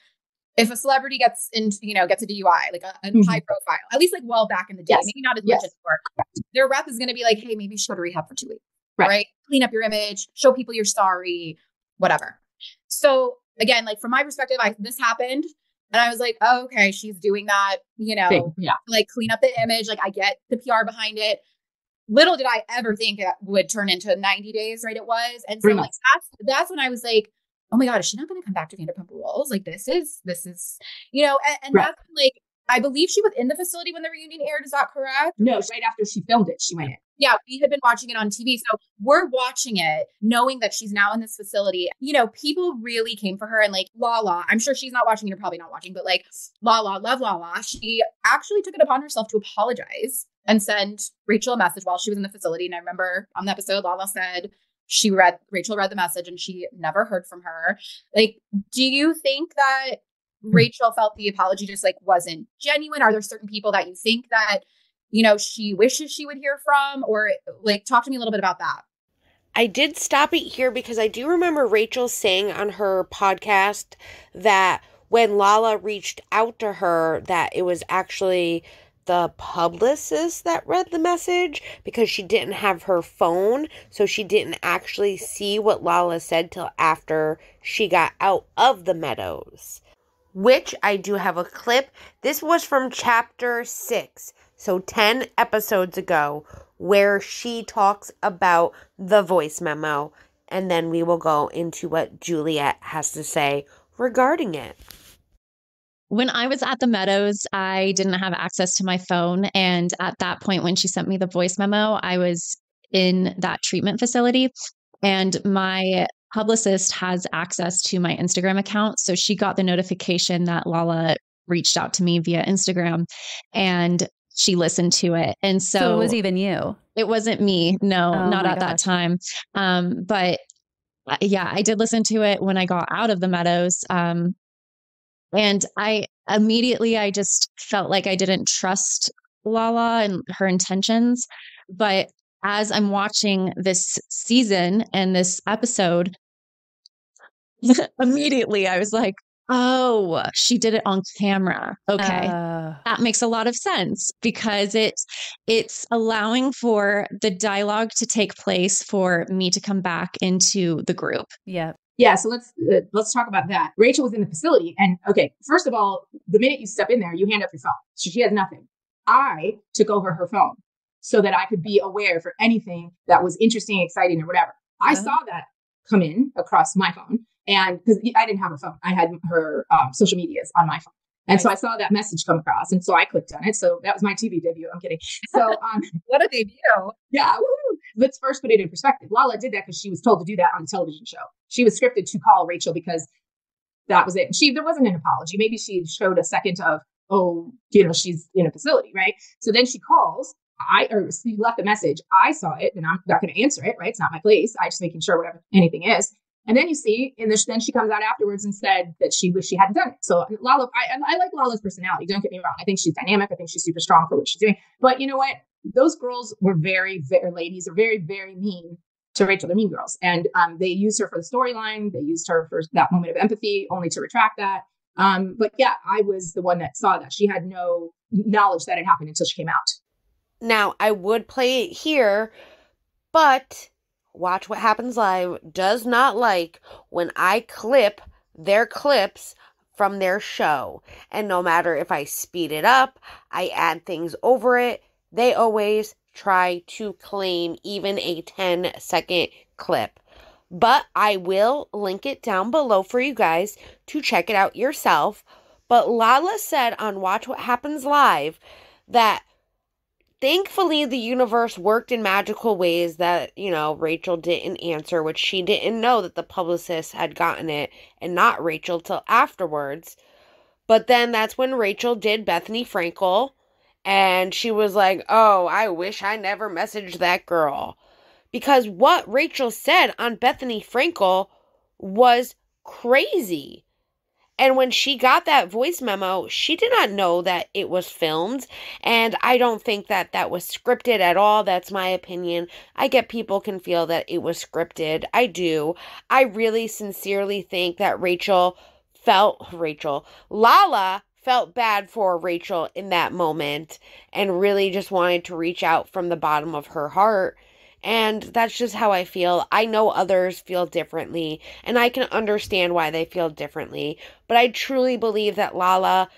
if a celebrity gets into, gets a DUI, like a high profile, at least like well back in the day, maybe not as much anymore, their rep is going to be like, hey, maybe you should go to rehab for 2 weeks, right? Clean up your image, show people you're sorry, whatever. So again, like from my perspective, this happened. And I was like, oh, okay, she's doing that, like clean up the image. Like I get the PR behind it. Little did I ever think it would turn into 90 days, right? It was. And so like, that's when I was like, oh my God, is she not going to come back to Vanderpump Rules? Like this is, and that's like, I believe she was in the facility when the reunion aired. Is that correct?
No, right after she filmed it, she went in.
Yeah, we had been watching it on TV. So we're watching it knowing that she's now in this facility. People really came for her. And like Lala, I'm sure she's not watching, you're probably not watching, but like Lala, love Lala. She actually took it upon herself to apologize and send Rachel a message while she was in the facility. And I remember on the episode, Lala said Rachel read the message and she never heard from her. Like, do you think that Rachel felt the apology just like wasn't genuine? Are there certain people that you think that, she wishes she would hear from, or like, talk to me a little bit about that?
I did stop it here because I do remember Rachel saying on her podcast that when Lala reached out to her, that it was actually the publicist that read the message because she didn't have her phone. So she didn't actually see what Lala said till after she got out of the Meadows, which I do have a clip. This was from chapter 6. So 10 episodes ago, where she talks about the voice memo, and then we will go into what Juliette has to say regarding it.
When I was at the Meadows, I didn't have access to my phone. And at that point, when she sent me the voice memo, I was in that treatment facility, and my publicist has access to my Instagram account. So she got the notification that Lala reached out to me via Instagram. And she listened to it. And so
it was even you.
It wasn't me. No,
Oh
not at that time. But yeah, I did listen to it when I got out of the Meadows. And I just felt like I didn't trust Lala and her intentions. But as I'm watching this season and this episode, immediately I was like, oh, she did it on camera. Okay. That makes a lot of sense because it's allowing for the dialogue to take place for me to come back into the group.
Yeah.
Yeah, so let's talk about that. Rachel was in the facility, and okay, first of all, the minute you step in there, you hand up your phone. So she has nothing. I took over her phone so that I could be aware for anything that was interesting, exciting, or whatever. I saw that come in across my phone, and because I didn't have her phone, I had her social medias on my phone. And so I saw that message come across, and so I clicked on it. So that was my TV debut. I'm kidding. So
what a debut!
Yeah, woo-hoo. Let's first put it in perspective. Lala did that because she was told to do that on a television show. She was scripted to call Rachel because that was it. There wasn't an apology. Maybe she showed a second of, she's in a facility, right? So then she calls. She left a message. I saw it, and I'm not going to answer it, right? It's not my place. I'm just making sure whatever anything is. And then you see, then she comes out afterwards and said that she wished she hadn't done it. So Lala, I like Lala's personality. Don't get me wrong. I think she's dynamic. I think she's super strong for what she's doing. But you know what? Those girls were ladies are very, very mean to Rachel. They're mean girls. And they used her for the storyline. They used her for that moment of empathy, only to retract that. But yeah, I was the one that saw that. She had no knowledge that it happened until she came out.
Now, I would play it here, but Watch What Happens Live does not like when I clip their clips from their show. And no matter if I speed it up, I add things over it, they always try to claim even a 10-second clip. But I will link it down below for you guys to check it out yourself. But Lala said on Watch What Happens Live that thankfully, the universe worked in magical ways that, Rachel didn't answer, which she didn't know that the publicist had gotten it and not Rachel till afterwards. But then that's when Rachel did Bethany Frankel, and she was like, oh, I wish I never messaged that girl. Because what Rachel said on Bethany Frankel was crazy. And when she got that voice memo, she did not know that it was filmed. And I don't think that that was scripted at all. That's my opinion. I get people can feel that it was scripted. I do. I really sincerely think that Lala felt bad for Rachel in that moment and really just wanted to reach out from the bottom of her heart. And that's just how I feel. I know others feel differently, and I can understand why they feel differently. But I truly believe that Lala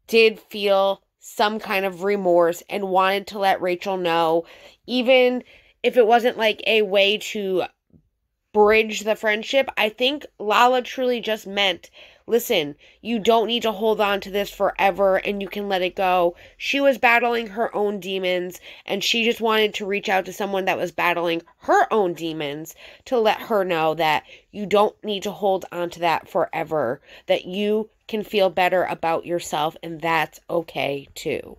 did feel some kind of remorse and wanted to let Rachel know, even if it wasn't like a way to bridge the friendship. I think Lala truly just meant, listen, you don't need to hold on to this forever and you can let it go. She was battling her own demons and she just wanted to reach out to someone that was battling her own demons to let her know that you don't need to hold on to that forever, that you can feel better about yourself and that's okay too.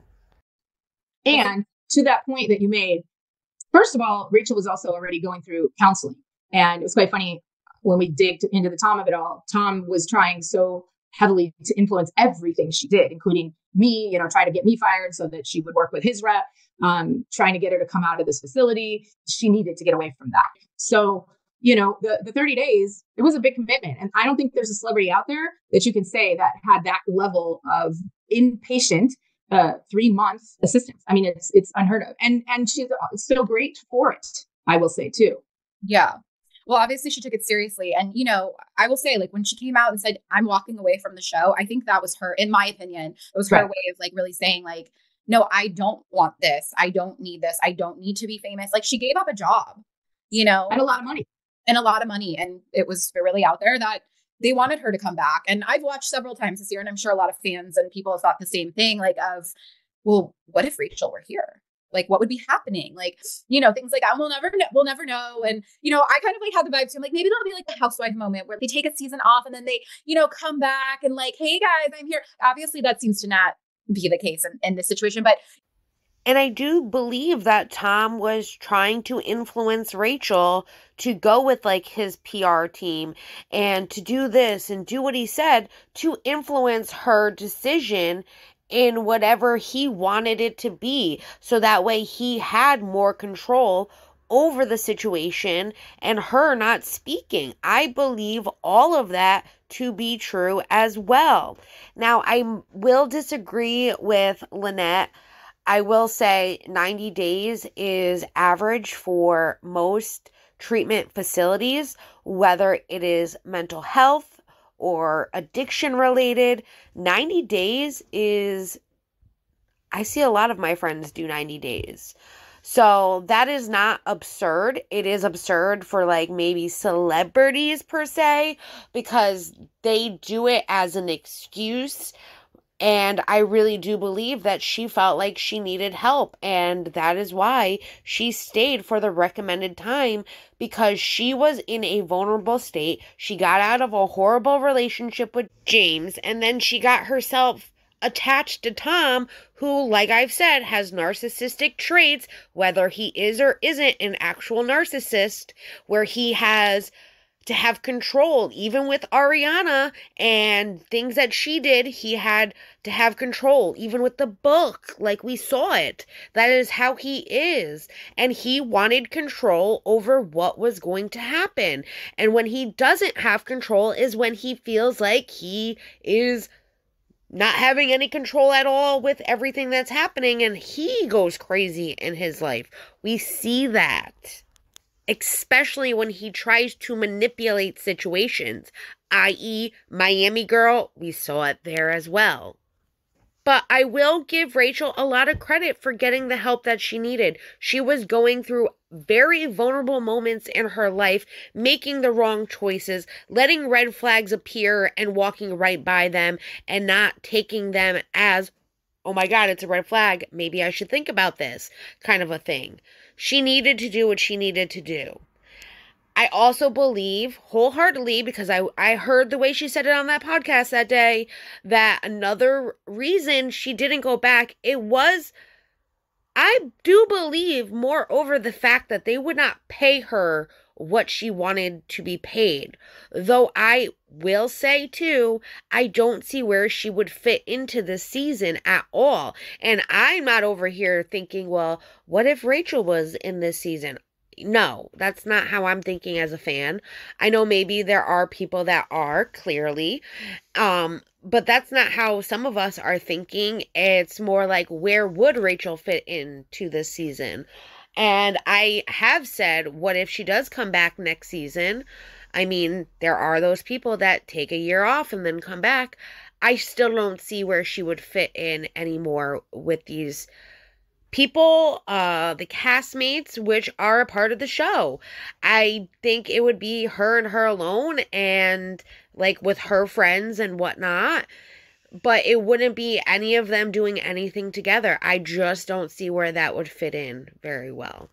And to that point that you made, first of all, Rachel was also already going through counseling. And it was quite funny when we digged into the Tom of it all. Tom was trying so heavily to influence everything she did, including me, trying to get me fired so that she would work with his rep, trying to get her to come out of this facility. She needed to get away from that. So, the 30 days, it was a big commitment. And I don't think there's a celebrity out there that you can say that had that level of inpatient 3-month assistance. I mean, it's unheard of. And she's so great for it, I will say too.
Yeah. Well, obviously she took it seriously. And, I will say, like, when she came out and said, I'm walking away from the show, I think that was her, in my opinion, it was her way of like really saying like, no, I don't want this. I don't need this. I don't need to be famous. Like she gave up a job,
and a lot of money.
And it was really out there that they wanted her to come back. And I've watched several times this year, and I'm sure a lot of fans and people have thought the same thing, like of, well, what if Rachel were here? Like, what would be happening? Like, things like that. We'll never know. And, I kind of like had the vibe too. I'm like, maybe it'll be like a housewife moment where they take a season off and then they, come back and like, hey guys, I'm here. Obviously that seems to not be the case in this situation, but
And I do believe that Tom was trying to influence Rachel to go with like his PR team and to do this and do what he said to influence her decision in whatever he wanted it to be. So that way he had more control over the situation and her not speaking. I believe all of that to be true as well. Now, I will disagree with Lynette. I will say 90 days is average for most treatment facilities, whether it is mental health or addiction related. 90 days is, I see a lot of my friends do 90 days. So that is not absurd. It is absurd for like maybe celebrities per se, because they do it as an excuse. And I really do believe that she felt like she needed help. And that is why she stayed for the recommended time, because she was in a vulnerable state. She got out of a horrible relationship with James, and then she got herself attached to Tom, who, like I've said, has narcissistic traits, whether he is or isn't an actual narcissist, where he has to have control. Even with Ariana and things that she did, he had to have control. Even with the book, like we saw it. That is how he is. And he wanted control over what was going to happen. And when he doesn't have control is when he feels like he is not having any control at all with everything that's happening, and he goes crazy in his life. We see that. Especially when he tries to manipulate situations, i.e. Miami Girl, we saw it there as well. But I will give Rachel a lot of credit for getting the help that she needed. She was going through very vulnerable moments in her life, making the wrong choices, letting red flags appear and walking right by them and not taking them as, oh my God, it's a red flag, maybe I should think about this, kind of a thing. She needed to do what she needed to do. I also believe wholeheartedly, because I heard the way she said it on that podcast that day, that another reason she didn't go back, it was, I do believe, moreover, the fact that they would not pay her what she wanted to be paid. Though I will say too, I don't see where she would fit into this season at all. And I'm not over here thinking, well, what if Rachel was in this season? No, that's not how I'm thinking as a fan. I know maybe there are people that are, clearly, but that's not how some of us are thinking. It's more like, where would Rachel fit into this season? And I have said, what if she does come back next season? I mean, there are those people that take a year off and then come back. I still don't see where she would fit in anymore with these people, the castmates, which are a part of the show. I think it would be her and her alone, and like with her friends and whatnot, but it wouldn't be any of them doing anything together. I just don't see where that would fit in very well.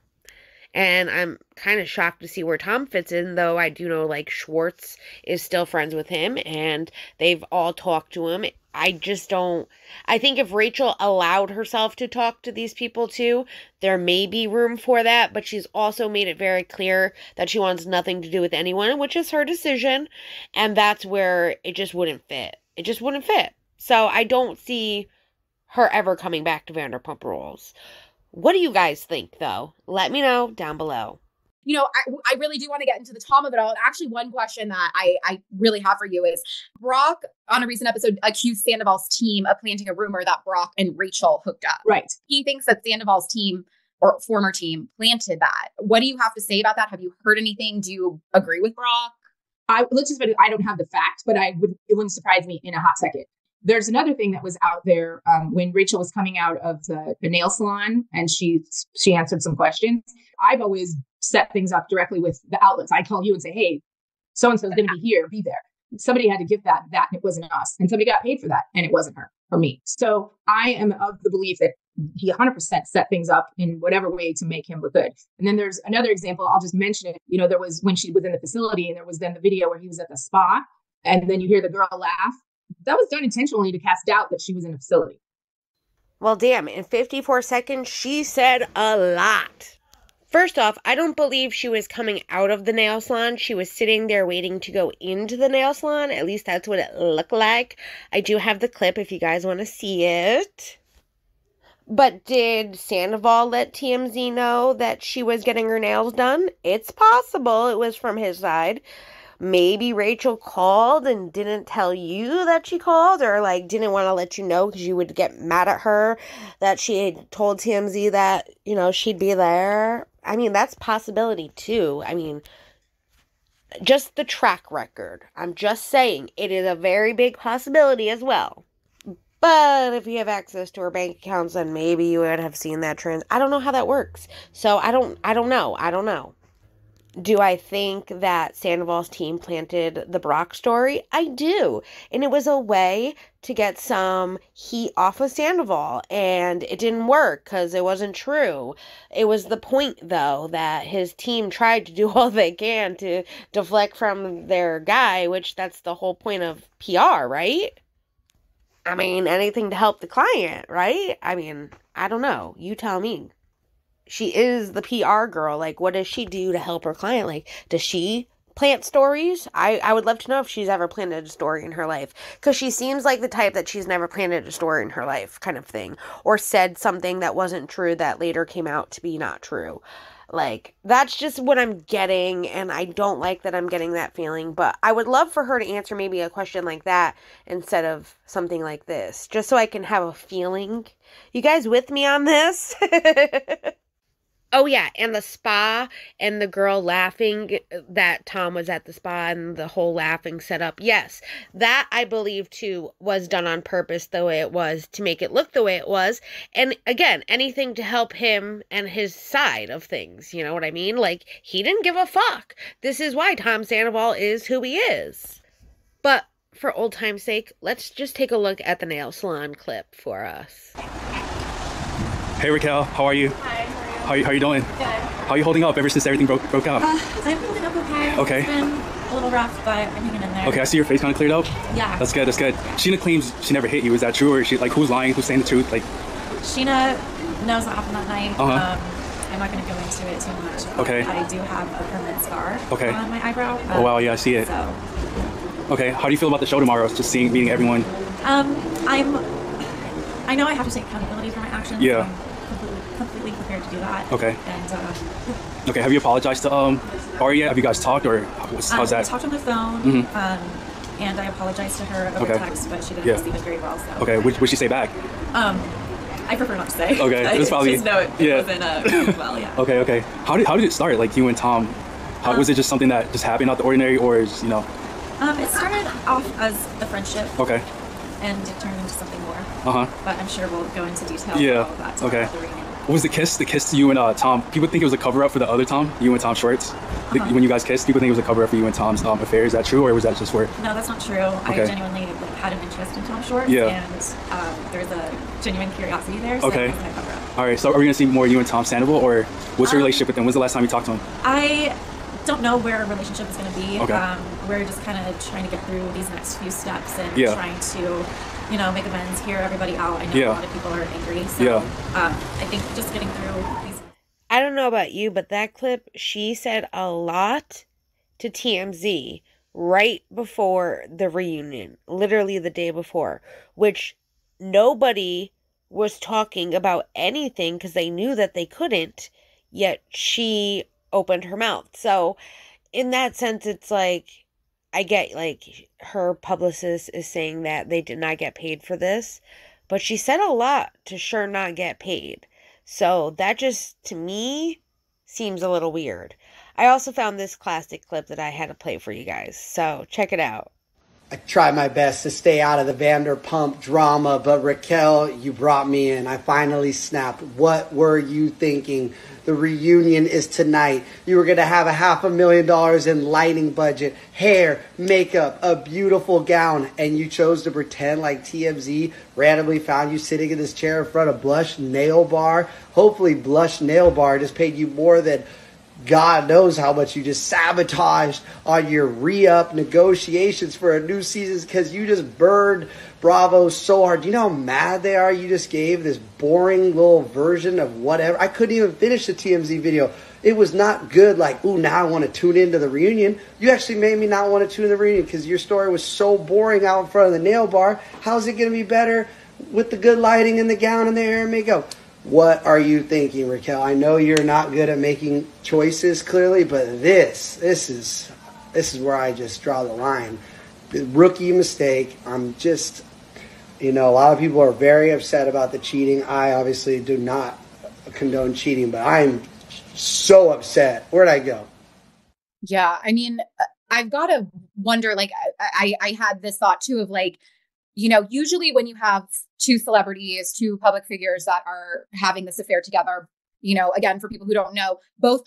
And I'm kind of shocked to see where Tom fits in, though I do know like Schwartz is still friends with him and they've all talked to him. I just don't, I think if Rachel allowed herself to talk to these people too, there may be room for that, but she's also made it very clear that she wants nothing to do with anyone, which is her decision, and that's where it just wouldn't fit. It just wouldn't fit. So I don't see her ever coming back to Vanderpump Rules. What do you guys think, though? Let me know down below.
You know, I really do want to get into the Tom of it all. And actually, one question that I really have for you is, Brock, on a recent episode, accused Sandoval's team of planting a rumor that Brock and Rachel hooked up.
Right.
He thinks that Sandoval's team or former team planted that. What do you have to say about that? Have you heard anything? Do you agree with Brock?
Let's just admit, I don't have the fact, but it wouldn't surprise me in a hot second. There's another thing that was out there when Rachel was coming out of the nail salon and she answered some questions. I've always set things up directly with the outlets. I call you and say, hey, so-and-so is going to be here, be there. Somebody had to give that, and it wasn't us. And somebody got paid for that, and it wasn't her or me. So I am of the belief that he 100% set things up in whatever way to make him look good. And then there's another example. I'll just mention it. You know, there was when she was in the facility, and there was then the video where he was at the spa, and then you hear the girl laugh. That was done intentionally to cast doubt that she was in a facility.
Well, damn, in 54 seconds, she said a lot. First off, I don't believe she was coming out of the nail salon. She was sitting there waiting to go into the nail salon. At least that's what it looked like. I do have the clip if you guys want to see it. But did Sandoval let TMZ know that she was getting her nails done? It's possible it was from his side. Maybe Rachel called and didn't tell you that she called, or like didn't want to let you know because you would get mad at her that she had told TMZ that, you know, she'd be there. I mean, that's possibility too. I mean, just the track record. I'm just saying it is a very big possibility as well. But if you have access to her bank accounts, then maybe you would have seen that I don't know how that works. So I don't know. Do I think that Sandoval's team planted the Brock story? I do. And it was a way to get some heat off of Sandoval. And it didn't work because it wasn't true. It was the point, though, that his team tried to do all they can to deflect from their guy, which that's the whole point of PR, right? I mean, anything to help the client, right? I mean, I don't know. You tell me. She is the PR girl. Like, what does she do to help her client? Like, does she plant stories? I would love to know if she's ever planted a story in her life. Because she seems like the type that she's never planted a story in her life kind of thing. Or said something that wasn't true that later came out to be not true. Like, that's just what I'm getting, and I don't like that I'm getting that feeling, but I would love for her to answer maybe a question like that instead of something like this, just so I can have a feeling. You guys with me on this? Oh, yeah, and the spa and the girl laughing that Tom was at the spa and the whole laughing setup. Yes, that I believe, too, was done on purpose the way it was to make it look the way it was. And, again, anything to help him and his side of things, you know what I mean? Like, he didn't give a fuck. This is why Tom Sandoval is who he is. But for old time's sake, let's just take a look at the nail salon clip for us.
Hey, Raquel, how are you?
Hi.
How are you doing?
Good.
How are you holding up ever since everything broke out?
I'm holding up okay.
Okay.
It's been a little rough, but I'm hanging in there.
Okay, I see your face kind of cleared up.
Yeah.
That's good, that's good. Sheena claims she never hit you. Is that true? Or is she, like, who's lying? Who's saying the truth? Like,
Sheena knows what happened that night.
Uh-huh.
I'm not going to go into it too much.
Okay.
I do have a permanent scar
on
my eyebrow.
Oh, wow, yeah, I see it.
So.
Okay, how do you feel about the show tomorrow? Just meeting everyone?
I know I have to take accountability for my actions.
Yeah.
I'm completely prepared to do that.
Okay.
And
okay, have you apologized to Aria? Have you guys talked, or how's that?
I talked on the phone, and I apologized to her over text, but she didn't receive it very well. So.
Okay, what'd she say back?
I prefer not to say.
Okay,
it's
probably
just know it wasn't well. Yeah.
Okay. How did it start? Like you and Tom? How was it just something that just happened out the ordinary, or is
It started off as a friendship.
Okay.
And it turned into something more.
But
I'm sure we'll go into detail.
Yeah.
About all of that
Okay. What was the kiss? The kiss to you and Tom? People think it was a cover up for the other Tom, you and Tom Schwartz. When you guys kissed, people think it was a cover up for you and Tom's affair. Is that true, or was that just for?
No, that's not true.
Okay.
I genuinely had an interest in Tom Schwartz.
Yeah.
And there's a genuine curiosity there. So
Okay.
It wasn't a cover up.
All right. So are we gonna see more you and Tom Sandoval, or what's your relationship with him? When's the last time you talked to him?
I don't know where our relationship is going to be.
Okay.
We're just kind of trying to get through these next few steps and
Yeah.
trying to, make amends, hear everybody out. I know
Yeah.
a lot of people are angry. So
Yeah.
I think just getting through these.
I don't know about you, but that clip, she said a lot to TMZ right before the reunion, literally the day before, which nobody was talking about anything because they knew that they couldn't, yet she opened her mouth. So in that sense, it's like, I get like her publicist is saying that they did not get paid for this, but she said a lot to sure not get paid. So that just, to me, seems a little weird. I also found this classic clip that I had to play for you guys. So check it out.
I tried my best to stay out of the Vanderpump drama, but Raquel, you brought me in. I finally snapped. What were you thinking? The reunion is tonight. You were going to have $500,000 in lighting budget, hair, makeup, a beautiful gown, and you chose to pretend like TMZ randomly found you sitting in this chair in front of Blush Nail Bar. Hopefully Blush Nail Bar just paid you more than God knows how much you just sabotaged on your re-up negotiations for a new season because you just burned Bravo so hard. Do you know how mad they are? You just gave this boring little version of whatever. I couldn't even finish the TMZ video. It was not good. Like, ooh, now I want to tune into the reunion. You actually made me not want to tune in the reunion because your story was so boring out in front of the nail bar. How's it going to be better with the good lighting and the gown and the hair and makeup? What are you thinking, Raquel? I know you're not good at making choices, clearly, but this is where I just draw the line. The rookie mistake. I'm just, a lot of people are very upset about the cheating. I obviously do not condone cheating, but I'm so upset. Where'd I go?
Yeah, I mean, I've got to wonder, like, I had this thought too of like, usually when you have two celebrities, two public figures that are having this affair together, again, for people who don't know, both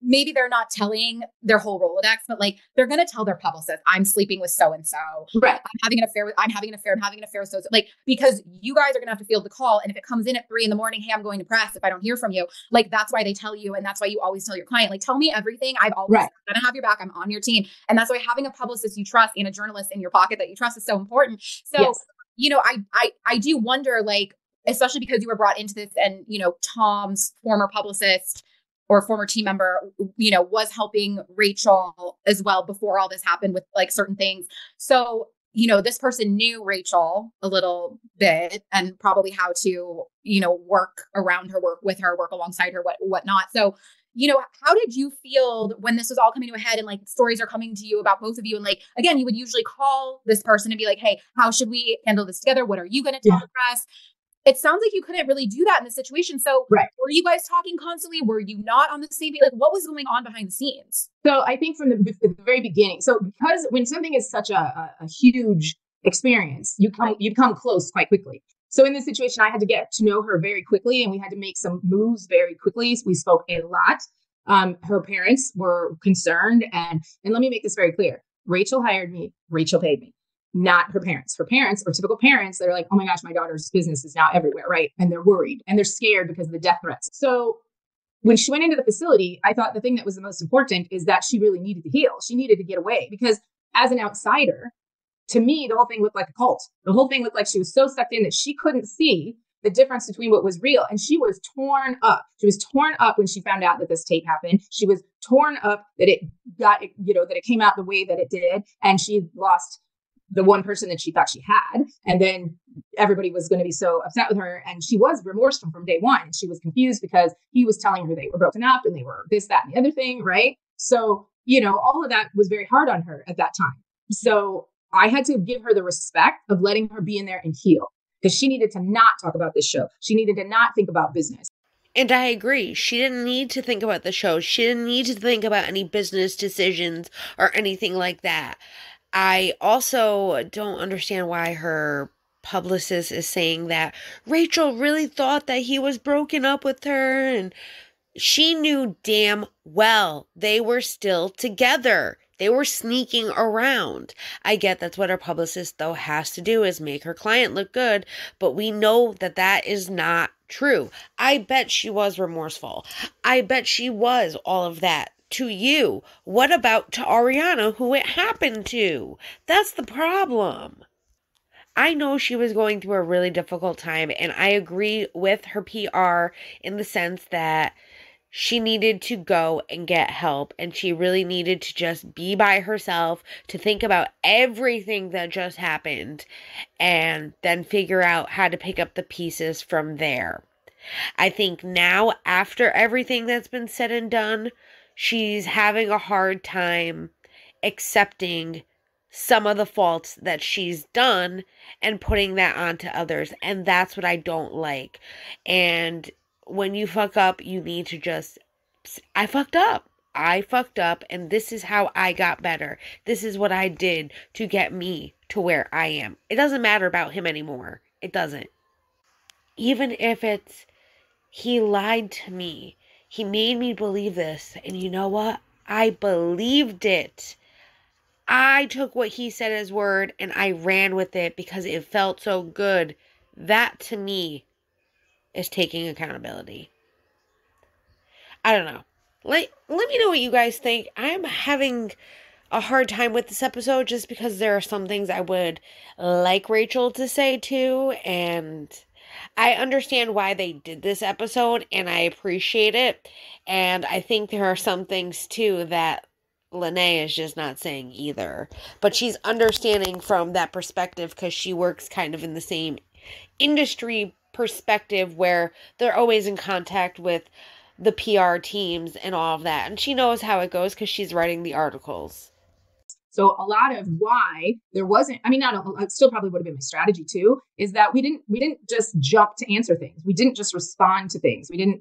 maybe they're not telling their whole Rolodex, but like they're going to tell their publicist, I'm sleeping with so-and-so.
Right.
I'm having an affair with so-and-so. Like, because you guys are going to have to field the call. And if it comes in at 3 a.m, hey, I'm going to press if I don't hear from you, like, that's why they tell you. And that's why you always tell your client, like, tell me everything. I've always going to have your back. I'm on your team. And that's why having a publicist you trust and a journalist in your pocket that you trust is so important. So,
yes.
I do wonder, like, especially because you were brought into this and, Tom's former publicist or former team member, was helping Rachel as well before all this happened with like certain things. So, this person knew Rachel a little bit and probably how to, work around her, work with her, work alongside her, whatnot. So, how did you feel when this was all coming to a head and like stories are coming to you about both of you? And like, again, you would usually call this person and be like, hey, how should we handle this together? What are you going to tell the press? It sounds like you couldn't really do that in this situation. So were you guys talking constantly? Were you not on the same page? Like, what was going on behind the scenes?
So I think from the very beginning, so because when something is such a huge experience, you become close quite quickly. So in this situation, I had to get to know her very quickly and we had to make some moves very quickly. We spoke a lot. Her parents were concerned. And let me make this very clear. Rachel hired me. Rachel paid me. Not her parents. Her parents are typical parents that are like, oh my gosh, my daughter's business is now everywhere, right? And they're worried and they're scared because of the death threats. So when she went into the facility, I thought the thing that was the most important is that she really needed to heal. She needed to get away because as an outsider, to me, the whole thing looked like a cult. The whole thing looked like she was so sucked in that she couldn't see the difference between what was real. And she was torn up. She was torn up when she found out that this tape happened. She was torn up that it got, that it came out the way that it did. And she lost the one person that she thought she had. And then everybody was going to be so upset with her. And she was remorseful from day one. She was confused because he was telling her they were broken up and they were this, that, and the other thing. Right. So, all of that was very hard on her at that time. So I had to give her the respect of letting her be in there and heal because she needed to not talk about this show. She needed to not think about business.
And I agree. She didn't need to think about the show. She didn't need to think about any business decisions or anything like that. I also don't understand why her publicist is saying that Rachel really thought that he was broken up with her, and she knew damn well they were still together. They were sneaking around. I get that's what her publicist, though, has to do is make her client look good, but we know that that is not true. I bet she was remorseful. I bet she was all of that. To you. What about to Ariana, who it happened to? That's the problem. I know she was going through a really difficult time, and I agree with her PR in the sense that she needed to go and get help, and she really needed to just be by herself to think about everything that just happened and then figure out how to pick up the pieces from there. I think now, after everything that's been said and done, she's having a hard time accepting some of the faults that she's done and putting that onto others. And that's what I don't like. And when you fuck up, you need to just, I fucked up. And this is how I got better. This is what I did to get me to where I am. It doesn't matter about him anymore. It doesn't. Even if it's, he lied to me. He made me believe this, and you know what? I believed it. I took what he said as word, and I ran with it because it felt so good. That, to me, is taking accountability. I don't know. let me know what you guys think. I'm having a hard time with this episode just because there are some things I would like Rachel to say too, and I understand why they did this episode and I appreciate it. And I think there are some things too that Lanae is just not saying either. But she's understanding from that perspective because she works kind of in the same industry perspective where they're always in contact with the PR teams and all of that. And she knows how it goes because she's writing the articles.
So a lot of why there wasn't, I mean, it still probably would have been my strategy too, is that we didn't just jump to answer things. We didn't just respond to things. We didn't,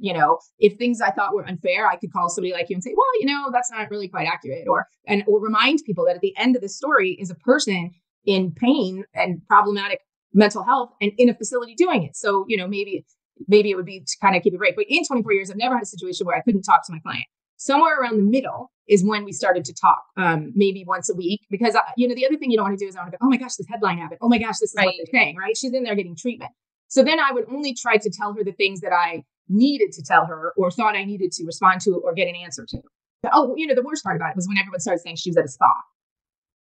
if things I thought were unfair, I could call somebody like you and say, well, that's not really quite accurate, or remind people that at the end of the story is a person in pain and problematic mental health and in a facility doing it. So, maybe it would be to kind of keep it right. But in 24 years, I've never had a situation where I couldn't talk to my client. Somewhere around the middle is when we started to talk, maybe once a week, because, the other thing you don't want to do is I want to go, oh my gosh, this headline happened. Oh my gosh, this is what they're saying, right? She's in there getting treatment. So then I would only try to tell her the things that I needed to tell her or thought I needed to respond to or get an answer to. Oh, the worst part about it was when everyone started saying she was at a spa.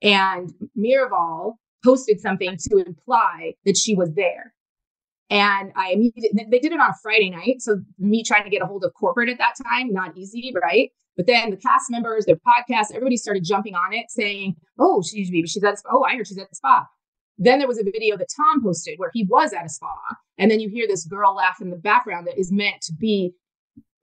And Miraval posted something to imply that she was there. And they did it on a Friday night. So me trying to get a hold of corporate at that time, not easy, right? But then the cast members, their podcast, everybody started jumping on it saying, oh, she's at a spa. Oh, I heard she's at the spa. Then there was a video that Tom posted where he was at a spa. And then you hear this girl laugh in the background that is meant to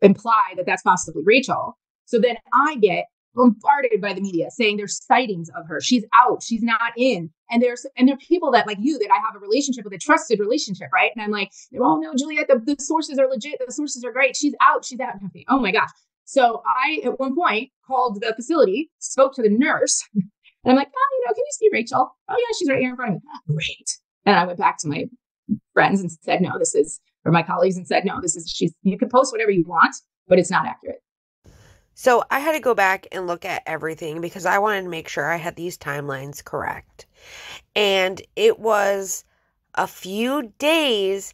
imply that that's possibly Rachel. So then I get bombarded by the media saying there's sightings of her. She's out. She's not in. And there are people that like you that I have a relationship with, a trusted relationship, right? And I'm like, oh no, Juliette, the sources are legit. The sources are great. She's out. She's out. Oh my gosh. So I, at one point, called the facility, spoke to the nurse, and I'm like, can you see Rachel? Oh yeah, she's right here in front of me. Great. And I went back to my friends and said, no, or my colleagues and said, no, you can post whatever you want, but it's not accurate.
So I had to go back and look at everything because I wanted to make sure I had these timelines correct. And it was a few days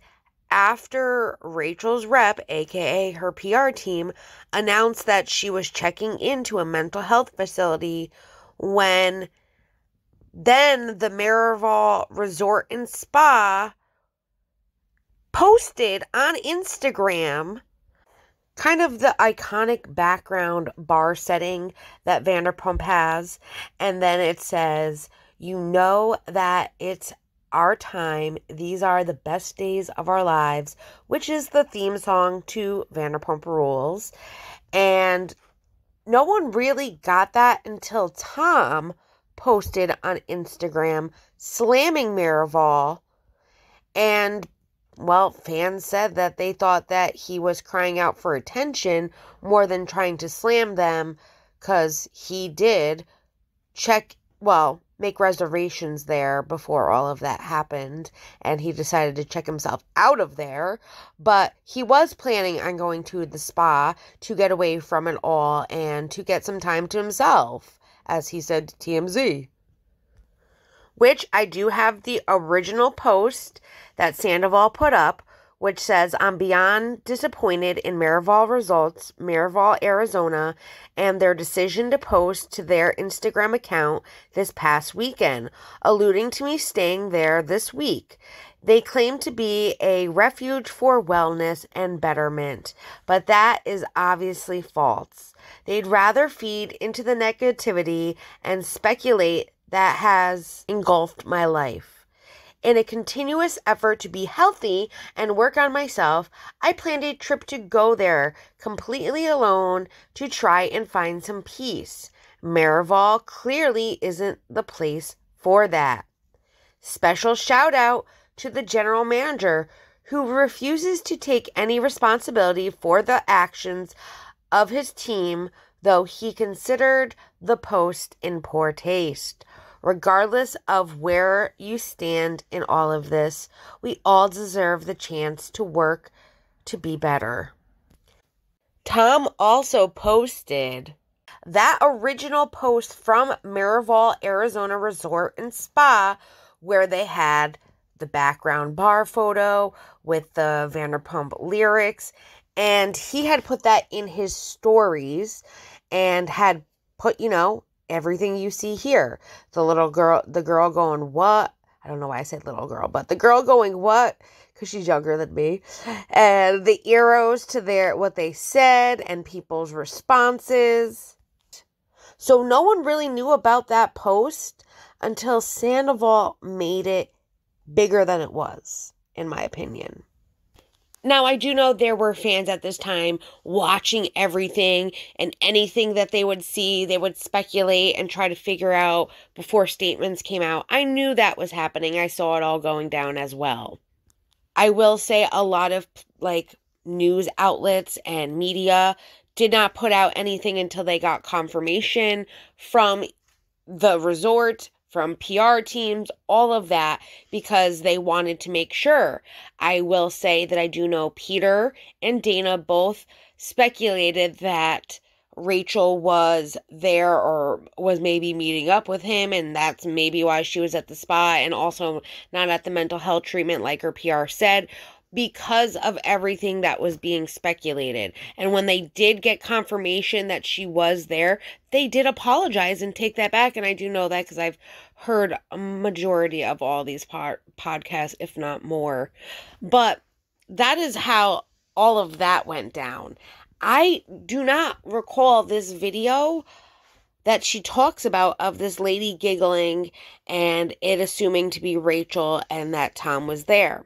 after Rachel's rep, aka her PR team, announced that she was checking into a mental health facility when then the Miraval Resort and Spa posted on Instagram kind of the iconic background bar setting that Vanderpump has. And then it says, that it's our time. These are the best days of our lives, which is the theme song to Vanderpump Rules. And no one really got that until Tom posted on Instagram slamming Miraval. And fans said that they thought that he was crying out for attention more than trying to slam them because he did make reservations there before all of that happened, and he decided to check himself out of there. But he was planning on going to the spa to get away from it all and to get some time to himself, as he said to TMZ. Which I do have the original post that Scandoval put up, which says, I'm beyond disappointed in Miraval results, Miraval, Arizona, and their decision to post to their Instagram account this past weekend, alluding to me staying there this week. They claim to be a refuge for wellness and betterment, but that is obviously false. They'd rather feed into the negativity and speculate that has engulfed my life. In a continuous effort to be healthy and work on myself, I planned a trip to go there completely alone to try and find some peace. Miraval clearly isn't the place for that. Special shout out to the general manager who refuses to take any responsibility for the actions of his team, though he considered the post in poor taste. Regardless of where you stand in all of this, we all deserve the chance to work to be better. Tom also posted that original post from Miraval, Arizona Resort and Spa, where they had the background bar photo with the Vanderpump lyrics, And he had put that in his stories and had put, everything you see here. The girl going, what? I don't know why I said little girl, but the girl going, what? Because she's younger than me. And the arrows to what they said and people's responses. So no one really knew about that post until Sandoval made it bigger than it was, in my opinion. Now, I do know there were fans at this time watching everything, and anything that they would see, they would speculate and try to figure out before statements came out. I knew that was happening. I saw it all going down as well. I will say a lot of news outlets and media did not put out anything until they got confirmation from the resort, from PR teams, all of that, because they wanted to make sure. I will say that I do know Peter and Dana both speculated that Rachel was there or was maybe meeting up with him, and that's maybe why she was at the spa and also not at the mental health treatment like her PR said, because of everything that was being speculated. And when they did get confirmation that she was there, they did apologize and take that back. And I do know that because I've heard a majority of all these podcasts, if not more. But that is how all of that went down. I do not recall this video that she talks about of this lady giggling and it assuming to be Rachel and that Tom was there.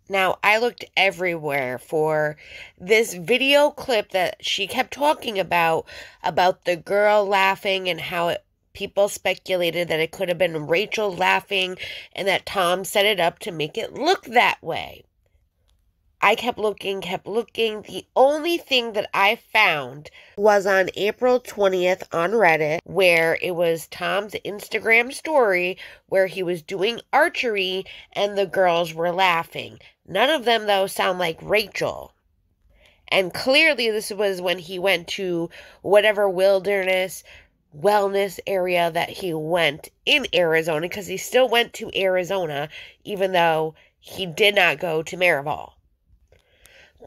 Now, I looked everywhere for this video clip that she kept talking about the girl laughing and how people speculated that it could have been Rachel laughing and that Tom set it up to make it look that way. I kept looking. The only thing that I found was on April 20th on Reddit, where it was Tom's Instagram story where he was doing archery and the girls were laughing. None of them, though, sound like Rachel. And clearly this was when he went to whatever wilderness wellness area that he went in Arizona, because he still went to Arizona, even though he did not go to Marival.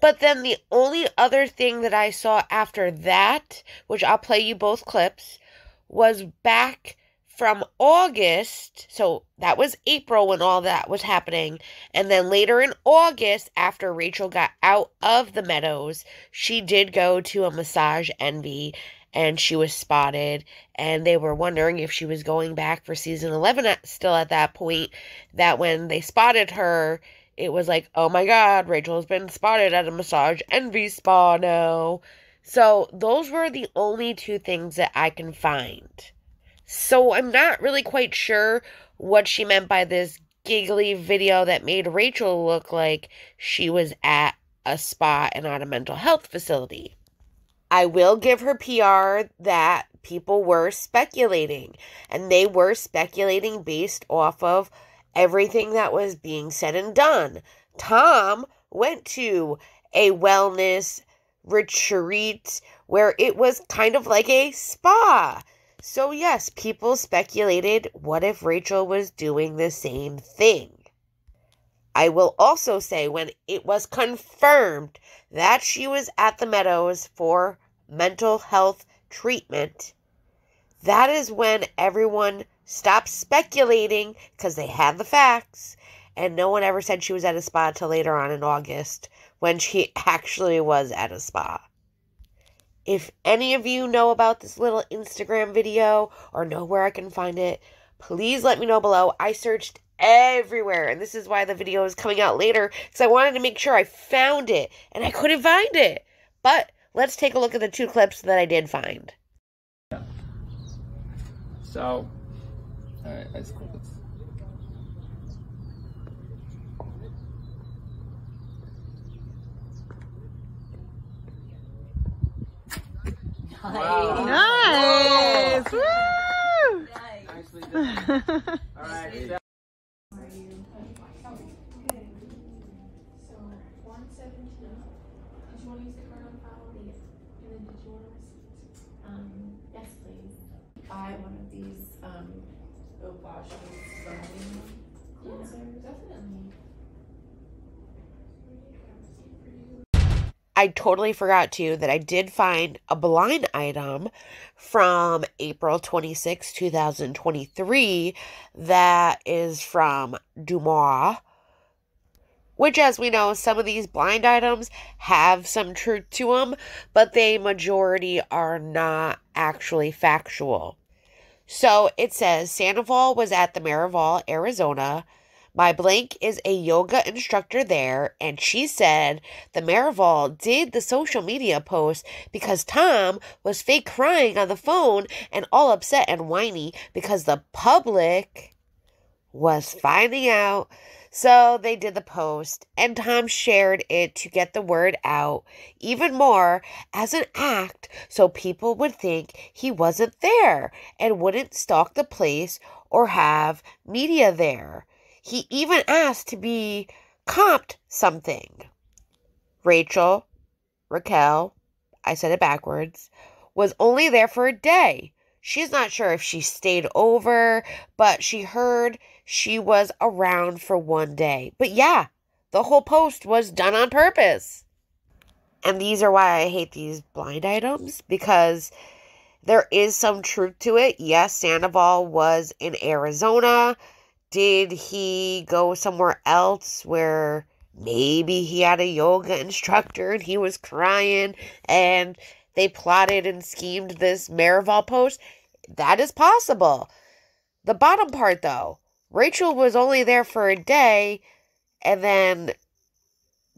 But then the only other thing that I saw after that, which I'll play you both clips, was back from August. So that was April when all that was happening. And then later in August, after Rachel got out of the Meadows, she did go to a Massage Envy and she was spotted. And they were wondering if she was going back for season 11 still at that point. That when they spotted her, it was like, oh my God, Rachel has been spotted at a Massage Envy spa now. So those were the only two things that I can find. So I'm not really quite sure what she meant by this giggly video that made Rachel look like she was at a spa and not a mental health facility. I will give her PR that people were speculating, and they were speculating based off of everything that was being said and done. Tom went to a wellness retreat where it was kind of like a spa. So yes, people speculated, what if Rachel was doing the same thing? I will also say, when it was confirmed that she was at the Meadows for mental health treatment, that is when everyone stopped speculating because they had the facts, and no one ever said she was at a spa till later on in August when she actually was at a spa. If any of you know about this little Instagram video or know where I can find it, please let me know below. I searched everywhere, and this is why the video is coming out later, because I wanted to make sure I found it, and I couldn't find it. But let's take a look at the two clips that I did find.
So, alright, that's cool. Wow.
Nice! Woo!
Nicely done. Alright.
Yes, please. Buy one of these Obashes cleanser. Definitely.
I totally forgot to that I did find a blind item from April 26, 2023 that is from Dumois, which, as we know, some of these blind items have some truth to them, but the majority are not actually factual. So it says, Sandoval was at the Miraval, Arizona. My blank is a yoga instructor there, and she said the Miraval did the social media post because Tom was fake crying on the phone and all upset and whiny because the public was finding out. So they did the post, and Tom shared it to get the word out even more as an act so people would think he wasn't there and wouldn't stalk the place or have media there. He even asked to be comped something. Raquel, I said it backwards, was only there for a day. She's not sure if she stayed over, but she heard she was around for one day. But yeah, the whole post was done on purpose. And these are why I hate these blind items, because there is some truth to it. Yes, Sandoval was in Arizona. Did he go somewhere else where maybe he had a yoga instructor and he was crying and they plotted and schemed this Miraval post? That is possible. The bottom part, though, Rachel was only there for a day, and then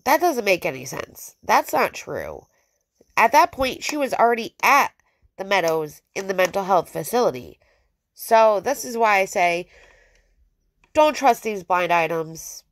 that doesn't make any sense. That's not true. At that point, she was already at the Meadows in the mental health facility. So this is why I say, don't trust these blind items.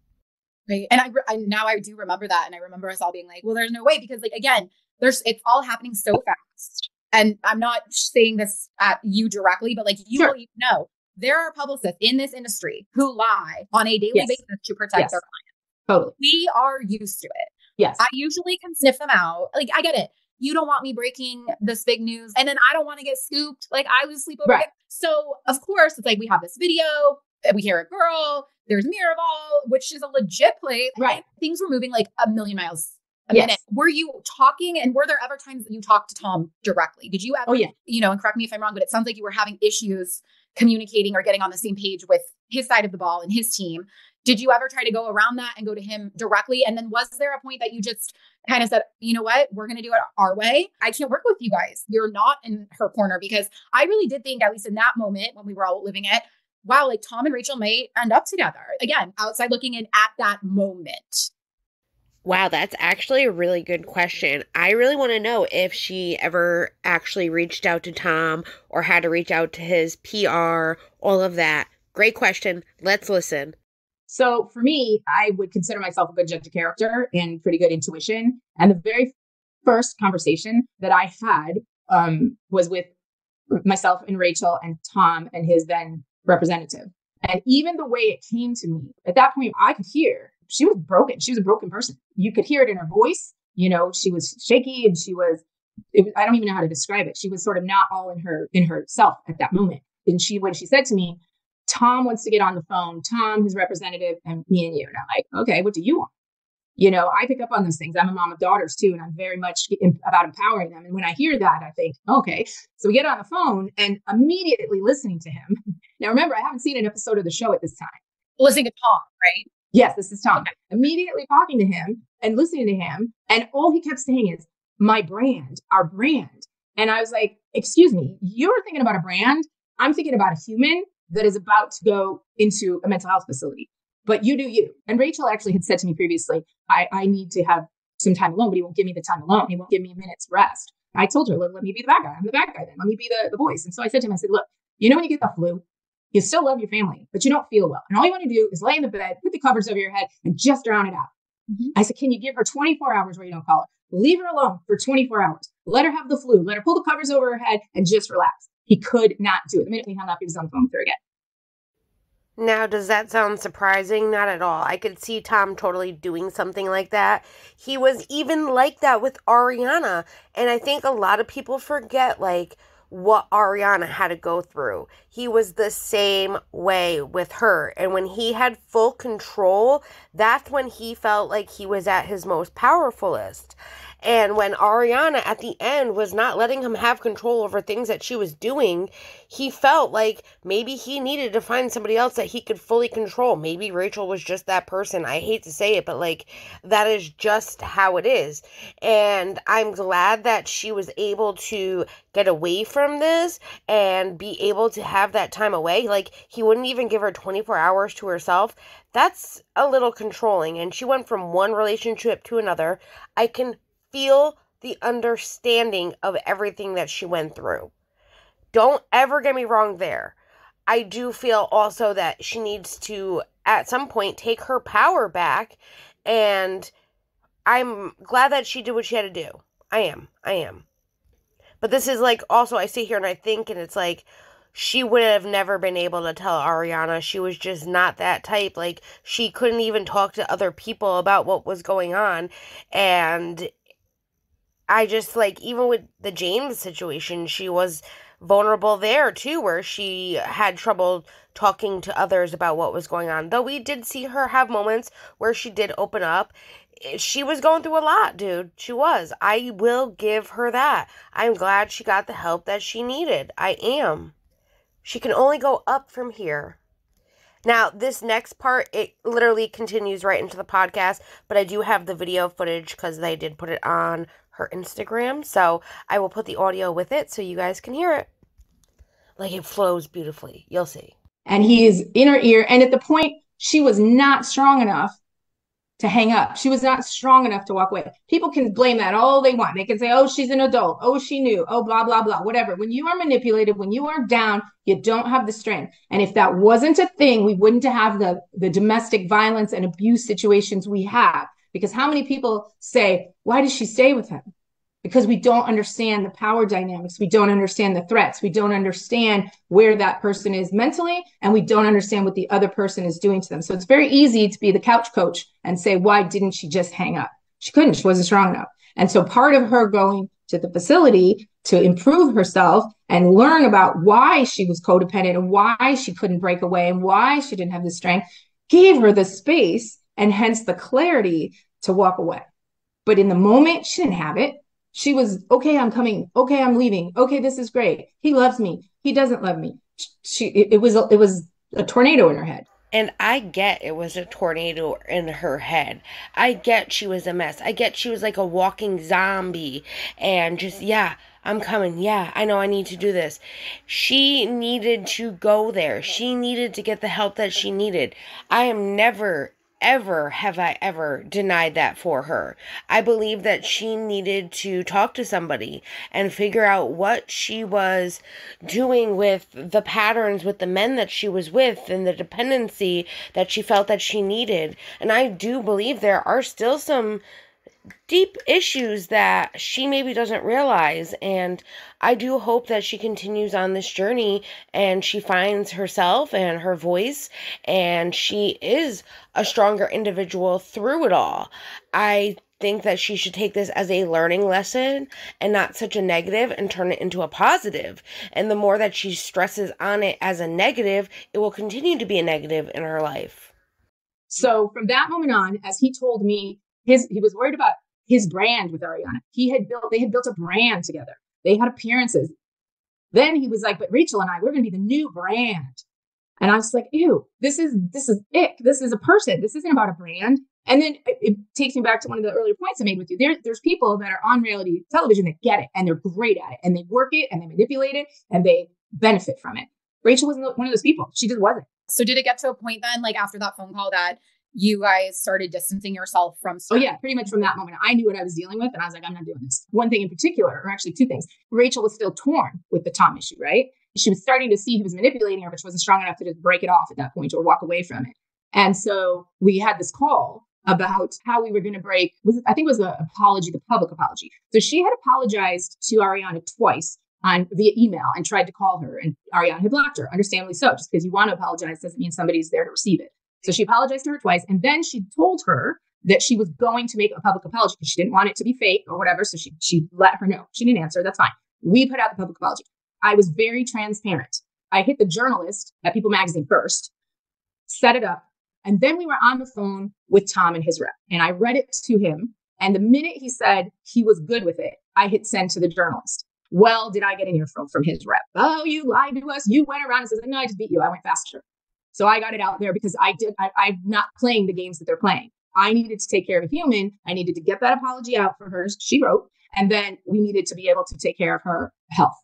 Right. And I now I do remember that. And I remember us all being like, well, there's no way. Because like, again, it's all happening so fast. And I'm not saying this at you directly, but like you will even know there are publicists in this industry who lie on a daily basis to protect their clients.
Totally.
We are used to it.
Yes.
I usually can sniff them out. Like, I get it. You don't want me breaking this big news. And then I don't want to get scooped. Like, I was sleep over.
Right.
So of course it's like, we have this video. We hear a girl, there's Miraval, which is a legit place.
Right.
Things were moving like a million miles a minute. Were you talking, and were there ever times that you talked to Tom directly? Did you ever, and correct me if I'm wrong, but it sounds like you were having issues communicating or getting on the same page with his side of the ball and his team. Did you ever try to go around that and go to him directly? And then was there a point that you just kind of said, you know what, we're going to do it our way? I can't work with you guys. You're not in her corner. Because I really did think, at least in that moment when we were all living it, wow, like Tom and Rachel may end up together. Again, outside looking in at that moment.
Wow, that's actually a really good question. I really want to know if she ever actually reached out to Tom or had to reach out to his PR, all of that. Great question. Let's listen.
So for me, I would consider myself a good judge of character and pretty good intuition. And the very first conversation that I had was with myself and Rachel and Tom and his then representative. And even the way it came to me, at that point, I could hear she was broken. She was a broken person. You could hear it in her voice. She was shaky and I don't even know how to describe it. She was sort of not all in herself at that moment. And when she said to me, Tom wants to get on the phone, Tom, his representative, and me and you. And I'm like, okay, what do you want? I pick up on those things. I'm a mom of daughters too, and I'm very much about empowering them. And when I hear that, I think, okay. So we get on the phone and immediately listening to him. Now, remember, I haven't seen an episode of the show at this time.
Listening to Tom, right?
Yes, this is Tom. Okay. Immediately talking to him and listening to him. And all he kept saying is, my brand, our brand. And I was like, excuse me, you're thinking about a brand. I'm thinking about a human that is about to go into a mental health facility. But you do you. And Rachel actually had said to me previously, I need to have some time alone, but he won't give me the time alone. He won't give me a minute's rest. I told her, let me be the bad guy. I'm the bad guy then. Let me be the voice. And so I said to him, I said, look, when you get the flu, you still love your family, but you don't feel well. And all you want to do is lay in the bed, put the covers over your head, and just drown it out. Mm-hmm. I said, can you give her 24 hours where you don't call her? Leave her alone for 24 hours. Let her have the flu. Let her pull the covers over her head and just relax. He could not do it. The minute we hung up, he was on the phone with her again.
Now, does that sound surprising? Not at all. I could see Tom totally doing something like that. He was even like that with Ariana. And I think a lot of people forget, what Ariana had to go through. He was the same way with her. And when he had full control, that's when he felt like he was at his most powerfulest. And when Ariana at the end was not letting him have control over things that she was doing, he felt like maybe he needed to find somebody else that he could fully control. Maybe Rachel was just that person. I hate to say it, but like, that is just how it is. And I'm glad that she was able to get away from this and be able to have that time away. Like, he wouldn't even give her 24 hours to herself. That's a little controlling. And she went from one relationship to another. I can feel the understanding of everything that she went through. Don't ever get me wrong there. I do feel also that she needs to, at some point, take her power back. And I'm glad that she did what she had to do. I am. But this is like, also, I sit here and I think, and it's like, she would have never been able to tell Ariana. She was just not that type. Like, she couldn't even talk to other people about what was going on. And I just, like, even with the James situation, she was vulnerable there, too, where she had trouble talking to others about what was going on. Though we did see her have moments where she did open up. She was going through a lot, dude. She was. I will give her that. I'm glad she got the help that she needed. I am. She can only go up from here. Now, this next part, it literally continues right into the podcast, but I do have the video footage because they did put it on her Instagram, so I will put the audio with it so you guys can hear it. Like, it flows beautifully. You'll see.
And he is in her ear, and at the point, she was not strong enough to hang up. She was not strong enough to walk away. People can blame that all they want. They can say, oh, she's an adult. Oh, she knew. Oh, blah, blah, blah, whatever. When you are manipulated, when you are down, you don't have the strength. And if that wasn't a thing, we wouldn't have the domestic violence and abuse situations we have. Because how many people say, why does she stay with him? Because we don't understand the power dynamics. We don't understand the threats. We don't understand where that person is mentally, and we don't understand what the other person is doing to them. So it's very easy to be the couch coach and say, why didn't she just hang up? She couldn't. She wasn't strong enough. And so part of her going to the facility to improve herself and learn about why she was codependent and why she couldn't break away and why she didn't have the strength gave her the space and hence the clarity to walk away. But in the moment, she didn't have it. She was, okay, I'm coming. Okay, I'm leaving. Okay, this is great. He loves me. He doesn't love me. It was a tornado in her head.
And I get it was a tornado in her head. I get she was a mess. I get she was like a walking zombie and just, yeah, I'm coming. Yeah, I know I need to do this. She needed to go there. She needed to get the help that she needed. I am never, ever have I ever denied that for her. I believe that she needed to talk to somebody and figure out what she was doing with the patterns with the men that she was with and the dependency that she felt that she needed. And I do believe there are still some deep issues that she maybe doesn't realize, and I do hope that she continues on this journey and she finds herself and her voice and she is a stronger individual through it all. I think that she should take this as a learning lesson and not such a negative and turn it into a positive. And the more that she stresses on it as a negative, it will continue to be a negative in her life.
So from that moment on, as he told me, he was worried about his brand with Ariana. They had built a brand together. They had appearances. Then he was like, but Rachel and I, we're going to be the new brand. And I was like, ew, this is ick. This is a person. This isn't about a brand. And then it takes me back to one of the earlier points I made with you. There's people that are on reality television that get it and they're great at it and they work it and they manipulate it and they benefit from it. Rachel wasn't one of those people. She just wasn't.
So did it get to a point then, like after that phone call, that you guys started distancing yourself from stuff?
Oh yeah, pretty much from that moment. I knew what I was dealing with and I was like, I'm not doing this. One thing in particular, or actually two things. Rachel was still torn with the Tom issue, right? She was starting to see he was manipulating her, but she wasn't strong enough to just break it off at that point or walk away from it. And so we had this call about how we were going to break, I think it was an apology, the public apology. So she had apologized to Ariana twice via email and tried to call her, and Ariana had blocked her, understandably so. Just because you want to apologize doesn't mean somebody's there to receive it. So she apologized to her twice, and then she told her that she was going to make a public apology because she didn't want it to be fake or whatever. So she let her know. She didn't answer. That's fine. We put out the public apology. I was very transparent. I hit the journalist at People Magazine first, set it up, and then we were on the phone with Tom and his rep. And I read it to him, And the minute he said he was good with it, I hit send to the journalist. Well, did I get an earful from his rep? Oh, you lied to us. You went around and said, no, I just beat you. I went faster. So I got it out there because I'm not playing the games that they're playing. I needed to take care of a human. I needed to get that apology out for her. She wrote, and then we needed to be able to take care of her health.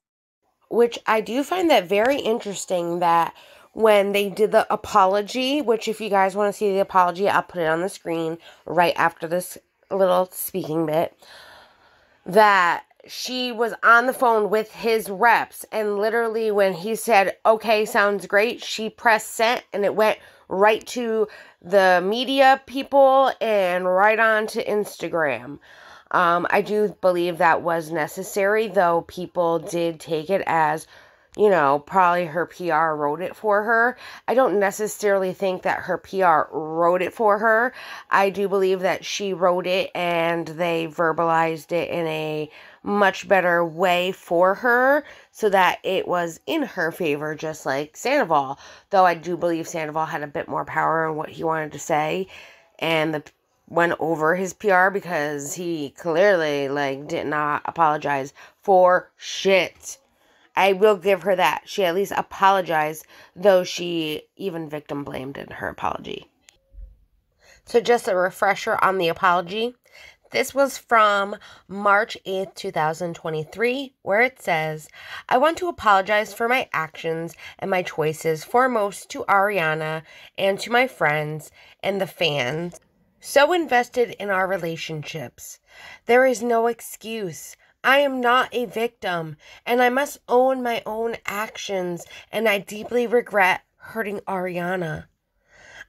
Which I do find that very interesting that when they did the apology, which if you guys want to see the apology, I'll put it on the screen right after this little speaking bit, that she was on the phone with his reps, and literally when he said, okay, sounds great, she pressed send and it went right to the media people and right on to Instagram. I do believe that was necessary, though people did take it as, you know, probably her PR wrote it for her. I don't necessarily think that her PR wrote it for her. I do believe that she wrote it and they verbalized it in a much better way for her so that it was in her favor, just like Sandoval. Though I do believe Sandoval had a bit more power in what he wanted to say and went over his PR because he clearly, did not apologize for shit. I will give her that. She at least apologized, though she even victim blamed in her apology. So just a refresher on the apology. This was from March 8th, 2023, where it says, I want to apologize for my actions and my choices, foremost to Ariana and to my friends and the fans so invested in our relationships. There is no excuse. I am not a victim, and I must own my own actions, and I deeply regret hurting Ariana.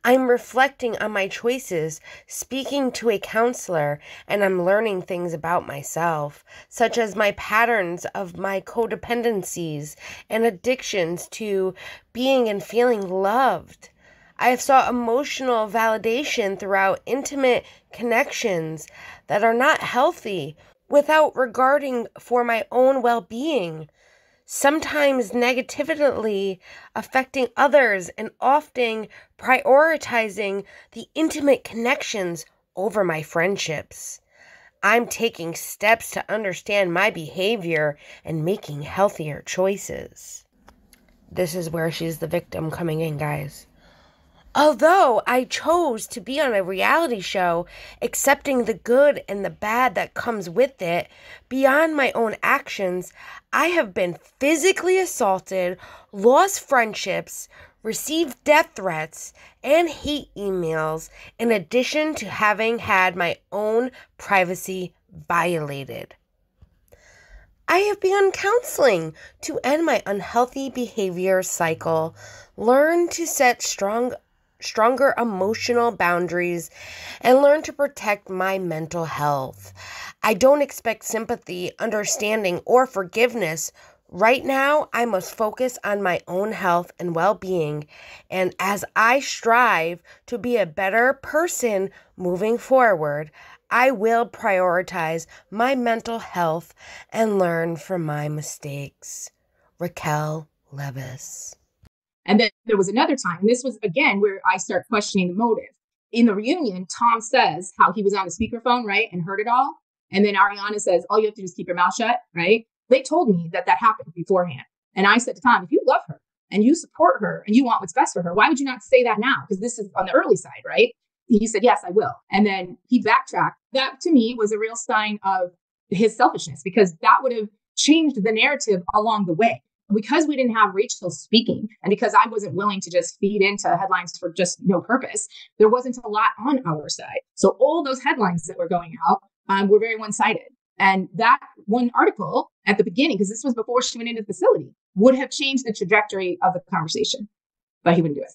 I'm reflecting on my choices, speaking to a counselor, and I'm learning things about myself, such as my patterns of my codependencies and addictions to being and feeling loved. I have sought emotional validation throughout intimate connections that are not healthy, without regarding for my own well-being, sometimes negatively affecting others and often prioritizing the intimate connections over my friendships. I'm taking steps to understand my behavior and making healthier choices. This is where she's the victim coming in, guys. Although I chose to be on a reality show, accepting the good and the bad that comes with it, beyond my own actions, I have been physically assaulted, lost friendships, received death threats, and hate emails, in addition to having had my own privacy violated. I have begun counseling to end my unhealthy behavior cycle, learn to set stronger emotional boundaries, and learn to protect my mental health. I don't expect sympathy, understanding, or forgiveness. Right now, I must focus on my own health and well-being, and as I strive to be a better person moving forward, I will prioritize my mental health and learn from my mistakes. Raquel Leviss.
And then there was another time, and this was, again, where I start questioning the motive. In the reunion, Tom says how he was on the speakerphone, right, and heard it all. And then Ariana says, all you have to do is keep your mouth shut, right? They told me that happened beforehand. And I said to Tom, if you love her and you support her and you want what's best for her, why would you not say that now? Because this is on the early side, right? He said, yes, I will. And then he backtracked. That to me was a real sign of his selfishness, because that would have changed the narrative along the way. Because we didn't have Rachel speaking, and because I wasn't willing to just feed into headlines for just no purpose, there wasn't a lot on our side. So all those headlines that were going out were very one-sided. And that one article at the beginning, because this was before she went into the facility, would have changed the trajectory of the conversation, but he wouldn't do it.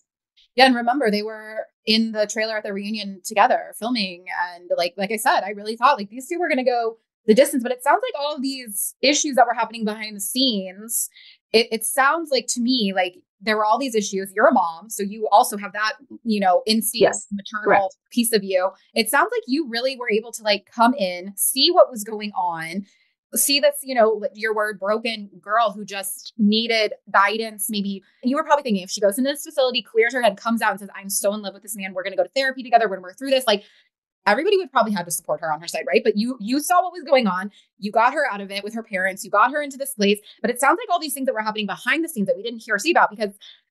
Yeah, and remember, they were in the trailer at the reunion together filming, and like I said, I really thought these two were going to go the distance, but it sounds like all of these issues that were happening behind the scenes, it sounds like to me like there were all these issues. You're a mom, so you also have that, instinct, yes, maternal correct. Piece of you. It sounds like you really were able to come in, see what was going on, see this, your word, broken girl who just needed guidance. Maybe you were probably thinking, if she goes into this facility, clears her head, comes out and says, I'm so in love with this man, we're going to go to therapy together, we're going to work through this. everybody would probably have to support her on her side, right? But you saw what was going on. You got her out of it with her parents. You got her into this place. But it sounds like all these things that were happening behind the scenes that we didn't hear or see about, because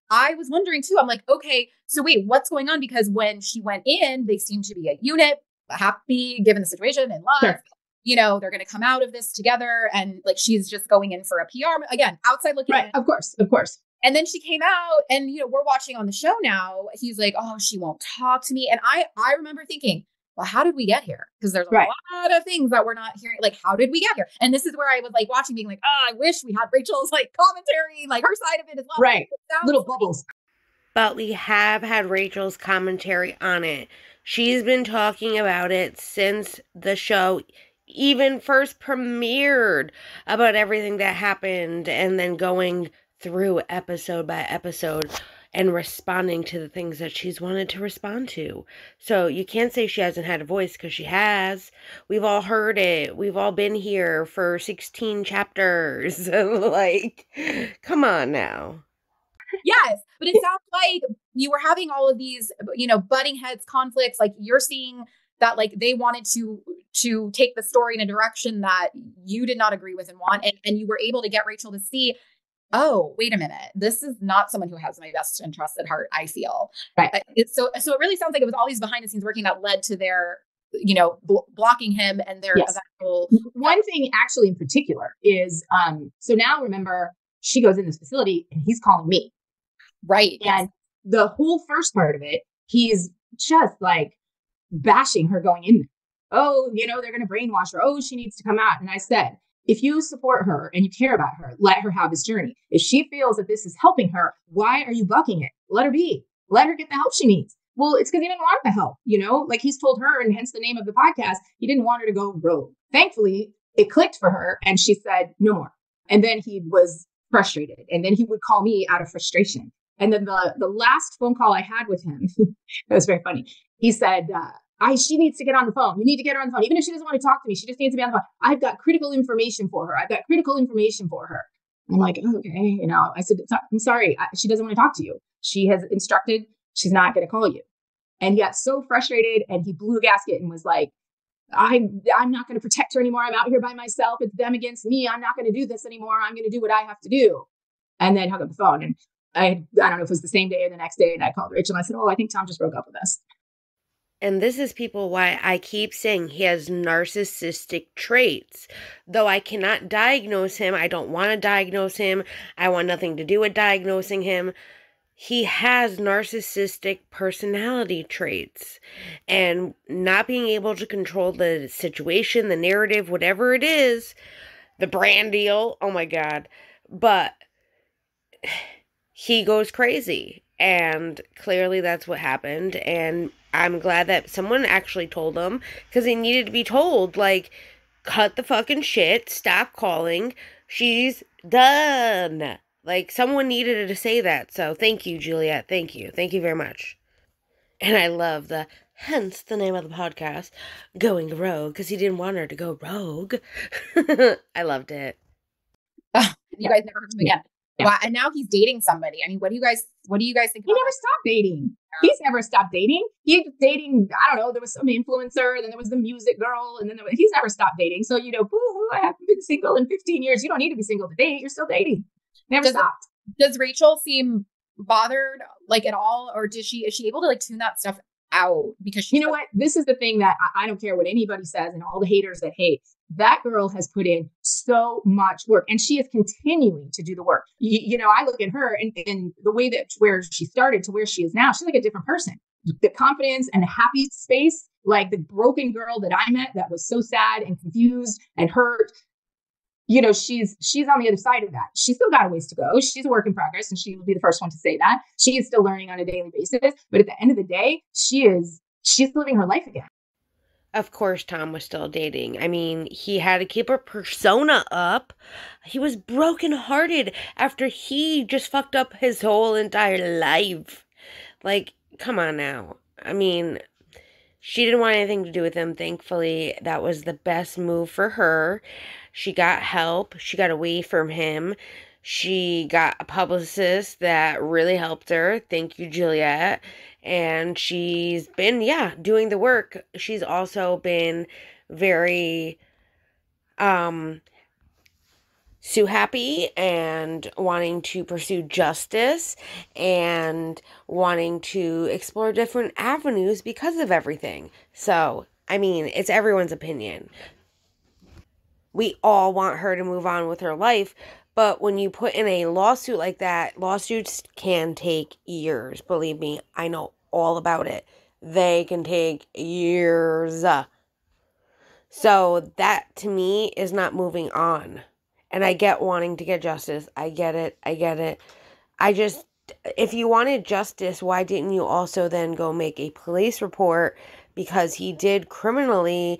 I was wondering too. I'm like, okay, so wait, what's going on? Because when she went in, they seemed to be a unit, happy given the situation and love.
Sure.
You know, they're going to come out of this together, and like she's just going in for a PR again, outside looking
right.
in.
Of course.
And then she came out, and you know, we're watching on the show now. He's like, "Oh, she won't talk to me." And I remember thinking, well, how did we get here? Because there's a lot of things that we're not hearing. Like, how did we get here? And this is where I was like watching, being like, oh, I wish we had Rachel's like commentary, like her side of it as well.
Right. Little bubbles.
But we have had Rachel's commentary on it. She's been talking about it since the show even first premiered, about everything that happened, and then going through episode by episode and responding to the things that she's wanted to respond to. So you can't say she hasn't had a voice, because she has. We've all heard it. We've all been here for 16 chapters. Like, come on now.
Yes, but it sounds like you were having all of these, you know, butting heads, conflicts. Like you're seeing that like they wanted to take the story in a direction that you did not agree with and want. And you were able to get Rachel to see, oh, wait a minute, this is not someone who has my best interest at heart, I feel.
Right.
So it really sounds like it was all these behind the scenes working that led to their, you know, blocking him and their eventual.
One thing actually in particular is, so now remember, she goes in this facility and he's calling me.
Right.
And the whole first part of it, he's just like bashing her going in there. Oh, you know, they're going to brainwash her. Oh, she needs to come out. And I said, if you support her and you care about her, let her have this journey. If she feels that this is helping her, why are you bucking it? Let her be. Let her get the help she needs. Well, it's because he didn't want the help, you know, like he's told her, and hence the name of the podcast, he didn't want her to go rogue. Thankfully, it clicked for her and she said, no more. And then he was frustrated. And then he would call me out of frustration. And then the last phone call I had with him, it was very funny. He said, she needs to get on the phone. You need to get her on the phone. Even if she doesn't want to talk to me, she just needs to be on the phone. I've got critical information for her. I'm like, okay, you know, I said, I'm sorry. She doesn't want to talk to you. She has instructed, she's not going to call you. And he got so frustrated and he blew a gasket and was like, I'm not going to protect her anymore. I'm out here by myself. It's them against me. I'm not going to do this anymore. I'm going to do what I have to do. And then hung up the phone. And I don't know if it was the same day or the next day. And I called Rachel and I said, oh, I think Tom just broke up with us.
And this is people why I keep saying he has narcissistic traits. Though I cannot diagnose him, I don't want to diagnose him, I want nothing to do with diagnosing him. He has narcissistic personality traits. And not being able to control the situation, the narrative, whatever it is, the brand deal, oh my God. But he goes crazy. And clearly that's what happened. And I'm glad that someone actually told him, because he needed to be told, like, cut the fucking shit, stop calling, she's done. Like, someone needed to say that. So thank you, Juliette. Thank you. Thank you very much. And I love hence the name of the podcast, Going Rogue, because he didn't want her to go rogue. I loved it.
You guys never heard of him again. Yeah. Wow. And now he's dating somebody. I mean, what do you guys think?
He never stopped dating. He's never stopped dating. He's dating, I don't know, there was some influencer, and then there was the music girl, and then he's never stopped dating. So, you know, boo-hoo, I haven't been single in 15 years. You don't need to be single to date. You're still dating. Never stopped.
Does Rachel seem bothered like at all? Or is she able to like tune that stuff out? Because
you know what? This is the thing that I don't care what anybody says and all the haters that hate. That girl has put in so much work, and she is continuing to do the work. You know, I look at her and the way that where she started to where she is now, she's like a different person. The confidence and happy space, like the broken girl that I met that was so sad and confused and hurt. You know, she's on the other side of that. She's still got a ways to go. She's a work in progress, and she will be the first one to say that. She is still learning on a daily basis. But at the end of the day, she's living her life again.
Of course, Tom was still dating. I mean, he had to keep a persona up. He was brokenhearted after he just fucked up his whole entire life. Like, come on now. I mean, she didn't want anything to do with him. Thankfully, that was the best move for her. She got help. She got away from him. She got a publicist that really helped her. Thank you, Juliette. and she's been, doing the work. She's also been very, sue happy and wanting to pursue justice and wanting to explore different avenues because of everything. So, I mean, it's everyone's opinion. We all want her to move on with her life, but when you put in a lawsuit like that, lawsuits can take years. Believe me, I know all about it. They can take years. So that to me is not moving on. And I get wanting to get justice. I get it. If you wanted justice, why didn't you also then go make a police report? Because he did criminally,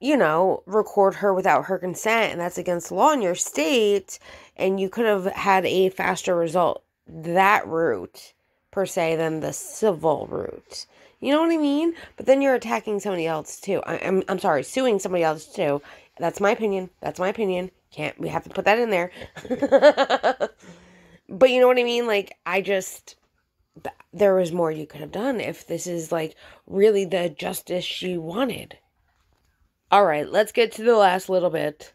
record her without her consent, and that's against the law in your state, and you could have had a faster result that route, per se, than the civil route. You know what I mean? But then you're attacking somebody else, too. I'm sorry, suing somebody else, too. That's my opinion. We have to put that in there. But you know what I mean? Like, there was more you could have done if this is, like, really the justice she wanted. All right, let's get to the last little bit.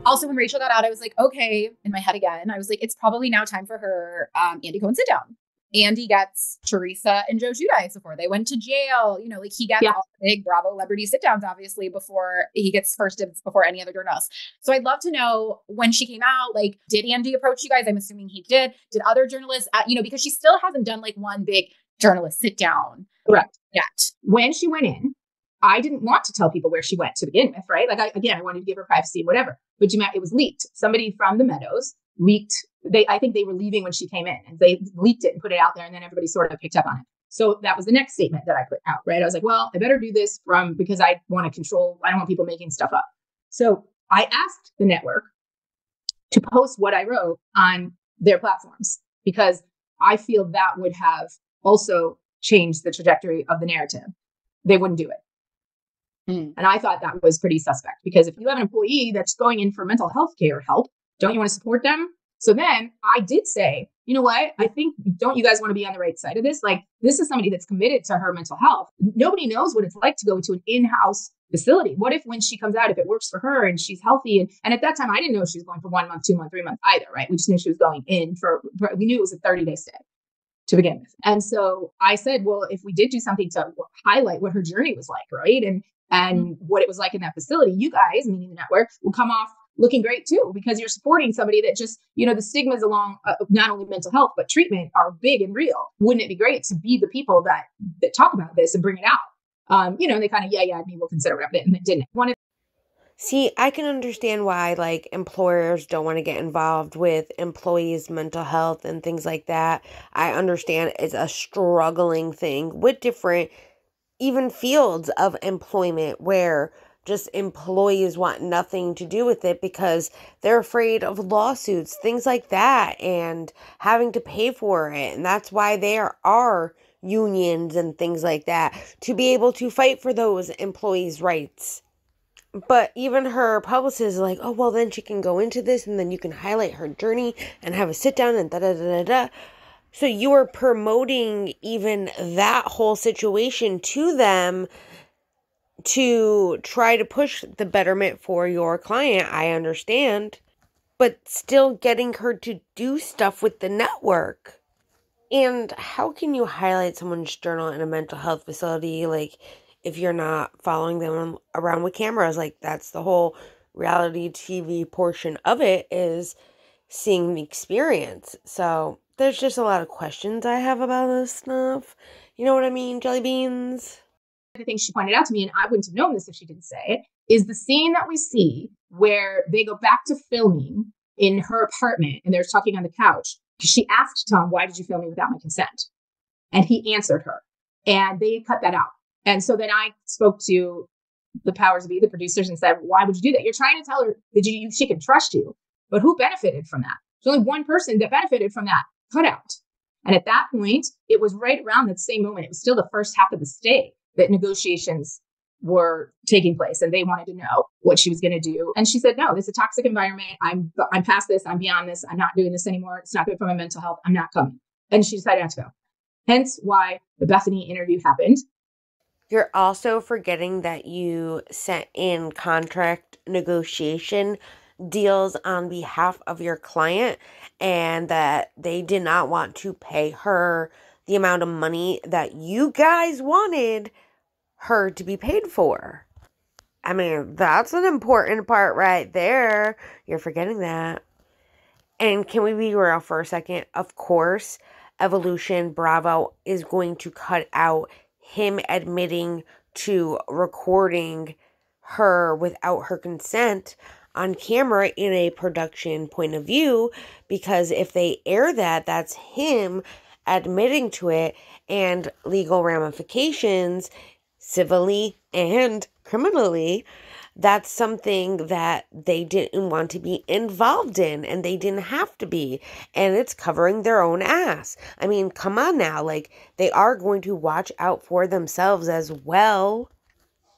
Also, when Rachel got out, I was like, okay, in my head again, I was like, it's probably now time for her Andy Cohen sit down. Andy gets Teresa and Joe Giudice before they went to jail. He gets all the big Bravo celebrity sit downs, obviously, before he gets first dibs before any other journalist. So I'd love to know, when she came out, like, did Andy approach you guys? I'm assuming he did. Did other journalists, because she still hasn't done like one big journalist sit down.
Correct.
Yet.
When she went in, I didn't want to tell people where she went to begin with, right? Like, I wanted to give her privacy, whatever. But it was leaked. Somebody from the Meadows leaked. I think they were leaving when she came in, and they leaked it and put it out there, and then everybody sort of picked up on it. So that was the next statement that I put out, right? I was like, well, I better do this because I want to control. I don't want people making stuff up. So I asked the network to post what I wrote on their platforms, because I feel that would have also changed the trajectory of the narrative. They wouldn't do it. And I thought that was pretty suspect, because if you have an employee that's going in for mental health care help, don't you want to support them? So then I did say, you know what? I think, don't you guys want to be on the right side of this? Like, this is somebody that's committed to her mental health. Nobody knows what it's like to go to an in-house facility. What if when she comes out, if it works for her and she's healthy? And at that time, I didn't know she was going for 1 month, 2 months, 3 months either, right? We just knew she was going in we knew it was a 30-day stay to begin with. And so I said, well, if we did do something to highlight what her journey was like, right? And what it was like in that facility, you guys, meaning the network, will come off looking great too, because you're supporting somebody that just, the stigmas along not only mental health, but treatment are big and real. Wouldn't it be great to be the people that talk about this and bring it out? And they kind of, we'll consider it, and it didn't.
See, I can understand why, like, employers don't want to get involved with employees' mental health and things like that. I understand it's a struggling thing with different, even fields of employment, where just employees want nothing to do with it because they're afraid of lawsuits, things like that, and having to pay for it. And that's why there are unions and things like that, to be able to fight for those employees' rights. But even her publicist is like, oh, well, then she can go into this, and then you can highlight her journey and have a sit down and da-da-da-da-da. So you are promoting even that whole situation to them to try to push the betterment for your client. I understand. But still getting her to do stuff with the network. And how can you highlight someone's journal in a mental health facility, like, if you're not following them around with cameras? Like, that's the whole reality TV portion of it, is seeing the experience. So there's just a lot of questions I have about this stuff. You know what I mean, jelly beans?
The thing she pointed out to me, and I wouldn't have known this if she didn't say it, is the scene that we see where they go back to filming in her apartment, and they're talking on the couch. She asked Tom, why did you film me without my consent? And he answered her, and they cut that out. And so then I spoke to the powers that be, the producers, and said, why would you do that? You're trying to tell her that she can trust you, but who benefited from that? There's only one person that benefited from that cutout. And at that point, it was right around that same moment. It was still the first half of the stay that negotiations were taking place, and they wanted to know what she was going to do. And she said, no, this is a toxic environment. I'm past this. I'm beyond this. I'm not doing this anymore. It's not good for my mental health. I'm not coming. And she decided not to go. Hence why the Bethany interview happened.
You're also forgetting that you sent in contract negotiation deals on behalf of your client and that they did not want to pay her the amount of money that you guys wanted her to be paid for. I mean, that's an important part right there. You're forgetting that. And can we be real for a second? Of course, Evolution Bravo is going to cut out him admitting to recording her without her consent on camera in a production point of view, because if they air that, that's him admitting to it and legal ramifications, civilly and criminally. That's something that they didn't want to be involved in, and they didn't have to be, and it's covering their own ass. I mean, come on now, like, they are going to watch out for themselves as well.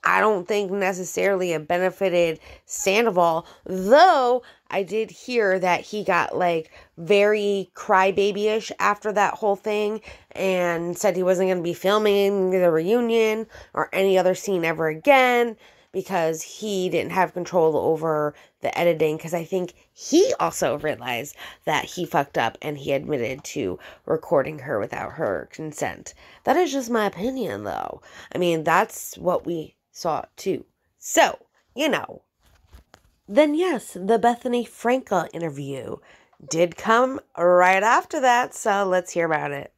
I don't think necessarily it benefited Sandoval, though I did hear that he got like very crybaby-ish after that whole thing and said he wasn't going to be filming the reunion or any other scene ever again, because he didn't have control over the editing, because I think he also realized that he fucked up and he admitted to recording her without her consent. That is just my opinion, though. I mean, that's what we saw too. So, then yes, the Bethany Frankel interview did come right after that, so let's hear about it.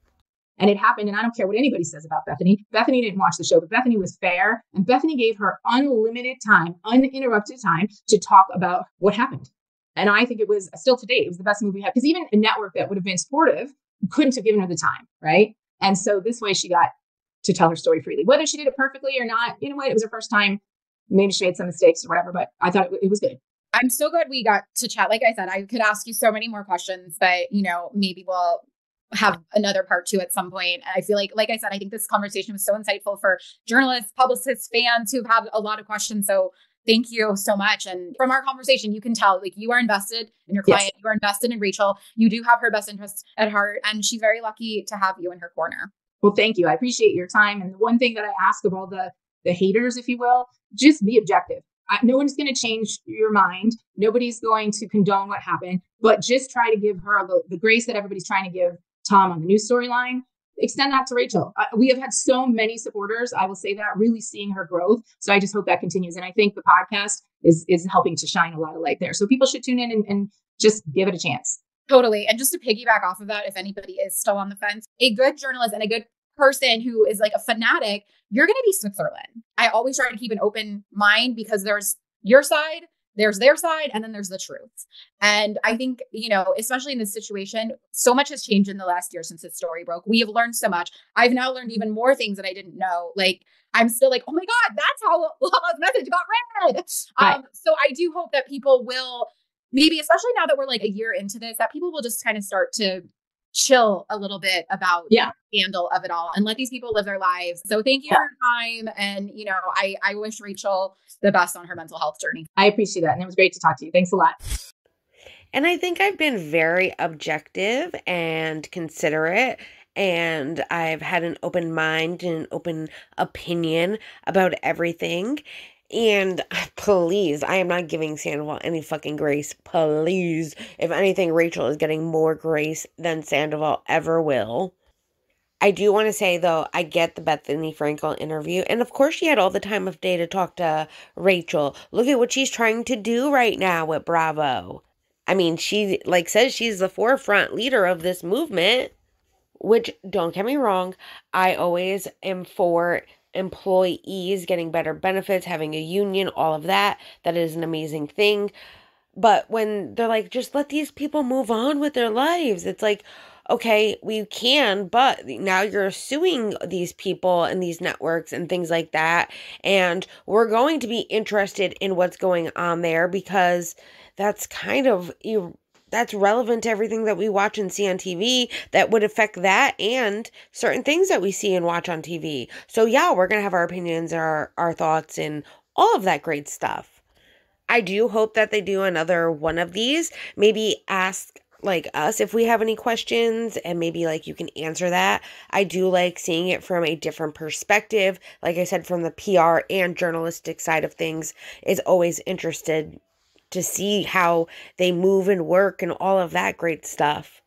And it happened, and I don't care what anybody says about Bethany. Bethany didn't watch the show, but Bethany was fair, and Bethany gave her unlimited time, uninterrupted time to talk about what happened. And I think it was, still to date, it was the best movie we had, because even a network that would have been supportive couldn't have given her the time, right? And so this way she got to tell her story freely. Whether she did it perfectly or not, you know what, it was her first time. Maybe she made some mistakes or whatever, but I thought it was good.
I'm so glad we got to chat. Like I said, I could ask you so many more questions, but maybe we'll have another part 2 at some point. I feel like I said, I think this conversation was so insightful for journalists, publicists, fans who've had a lot of questions. So thank you so much. And from our conversation, you can tell like you are invested in your client. Yes. You are invested in Rachel. You do have her best interests at heart, and she's very lucky to have you in her corner.
Well, thank you. I appreciate your time. And the one thing that I ask of all the haters, if you will, just be objective. No one's going to change your mind. Nobody's going to condone what happened, but just try to give her the grace that everybody's trying to give Tom on the new storyline. Extend that to Rachel. We have had so many supporters. I will say that, really seeing her growth. So I just hope that continues. And I think the podcast is helping to shine a lot of light there. So people should tune in and just give it a chance.
Totally. And just to piggyback off of that, if anybody is still on the fence, a good journalist and a good person who is like a fanatic, you're going to be Switzerland. I always try to keep an open mind, because there's your side, there's their side, and then there's the truth. And I think, especially in this situation, so much has changed in the last year since this story broke. We have learned so much. I've now learned even more things that I didn't know. Like, I'm still like, oh my God, that's how Lala's message got read. Right. So I do hope that people will, maybe, especially now that we're like a year into this, that people will just kind of start to chill a little bit about the scandal of it all and let these people live their lives. So thank you for your time. And, I wish Rachel the best on her mental health journey.
I appreciate that. And it was great to talk to you. Thanks a lot.
And I think I've been very objective and considerate, and I've had an open mind and an open opinion about everything. And please, I am not giving Sandoval any fucking grace. Please. If anything, Rachel is getting more grace than Sandoval ever will. I do want to say, though, I get the Bethany Frankel interview. And of course, she had all the time of day to talk to Rachel. Look at what she's trying to do right now with Bravo. I mean, she says she's the forefront leader of this movement. Which, don't get me wrong, I always am for employees getting better benefits, having a union, all of that. That is an amazing thing. But when they're like, just let these people move on with their lives, it's like, okay, we can, but now you're suing these people and these networks and things like that. And we're going to be interested in what's going on there, because that's that's relevant to everything that we watch and see on TV that would affect that and certain things that we see and watch on TV. So yeah, we're going to have our opinions, our thoughts, and all of that great stuff. I do hope that they do another one of these. Maybe ask like us if we have any questions, and maybe like you can answer that. I do like seeing it from a different perspective. Like I said, from the PR and journalistic side of things, is always interested to see how they move and work and all of that great stuff.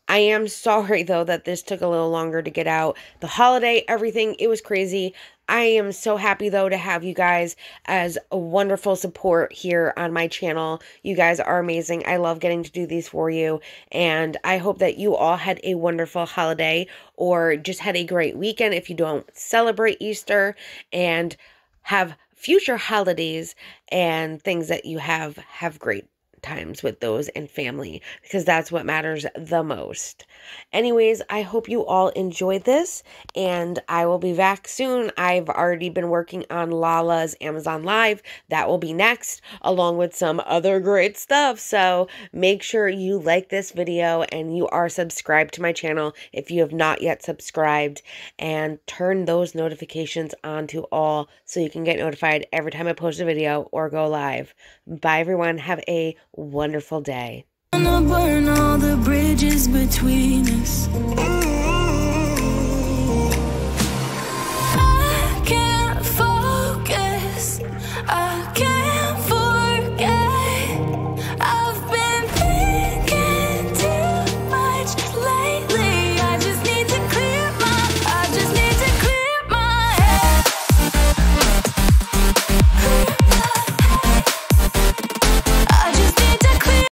I am sorry, though, that this took a little longer to get out. The holiday, everything, it was crazy. I am so happy, though, to have you guys as a wonderful support here on my channel. You guys are amazing. I love getting to do these for you. And I hope that you all had a wonderful holiday or just had a great weekend if you don't celebrate Easter, and have future holidays and things that you have great times with those and family, because that's what matters the most. Anyways, I hope you all enjoyed this, and I will be back soon. I've already been working on Lala's Amazon Live. That will be next, along with some other great stuff. So make sure you like this video and you are subscribed to my channel if you have not yet subscribed, and turn those notifications on to all so you can get notified every time I post a video or go live. Bye everyone. Have a wonderful day.
Burn all the bridges between us.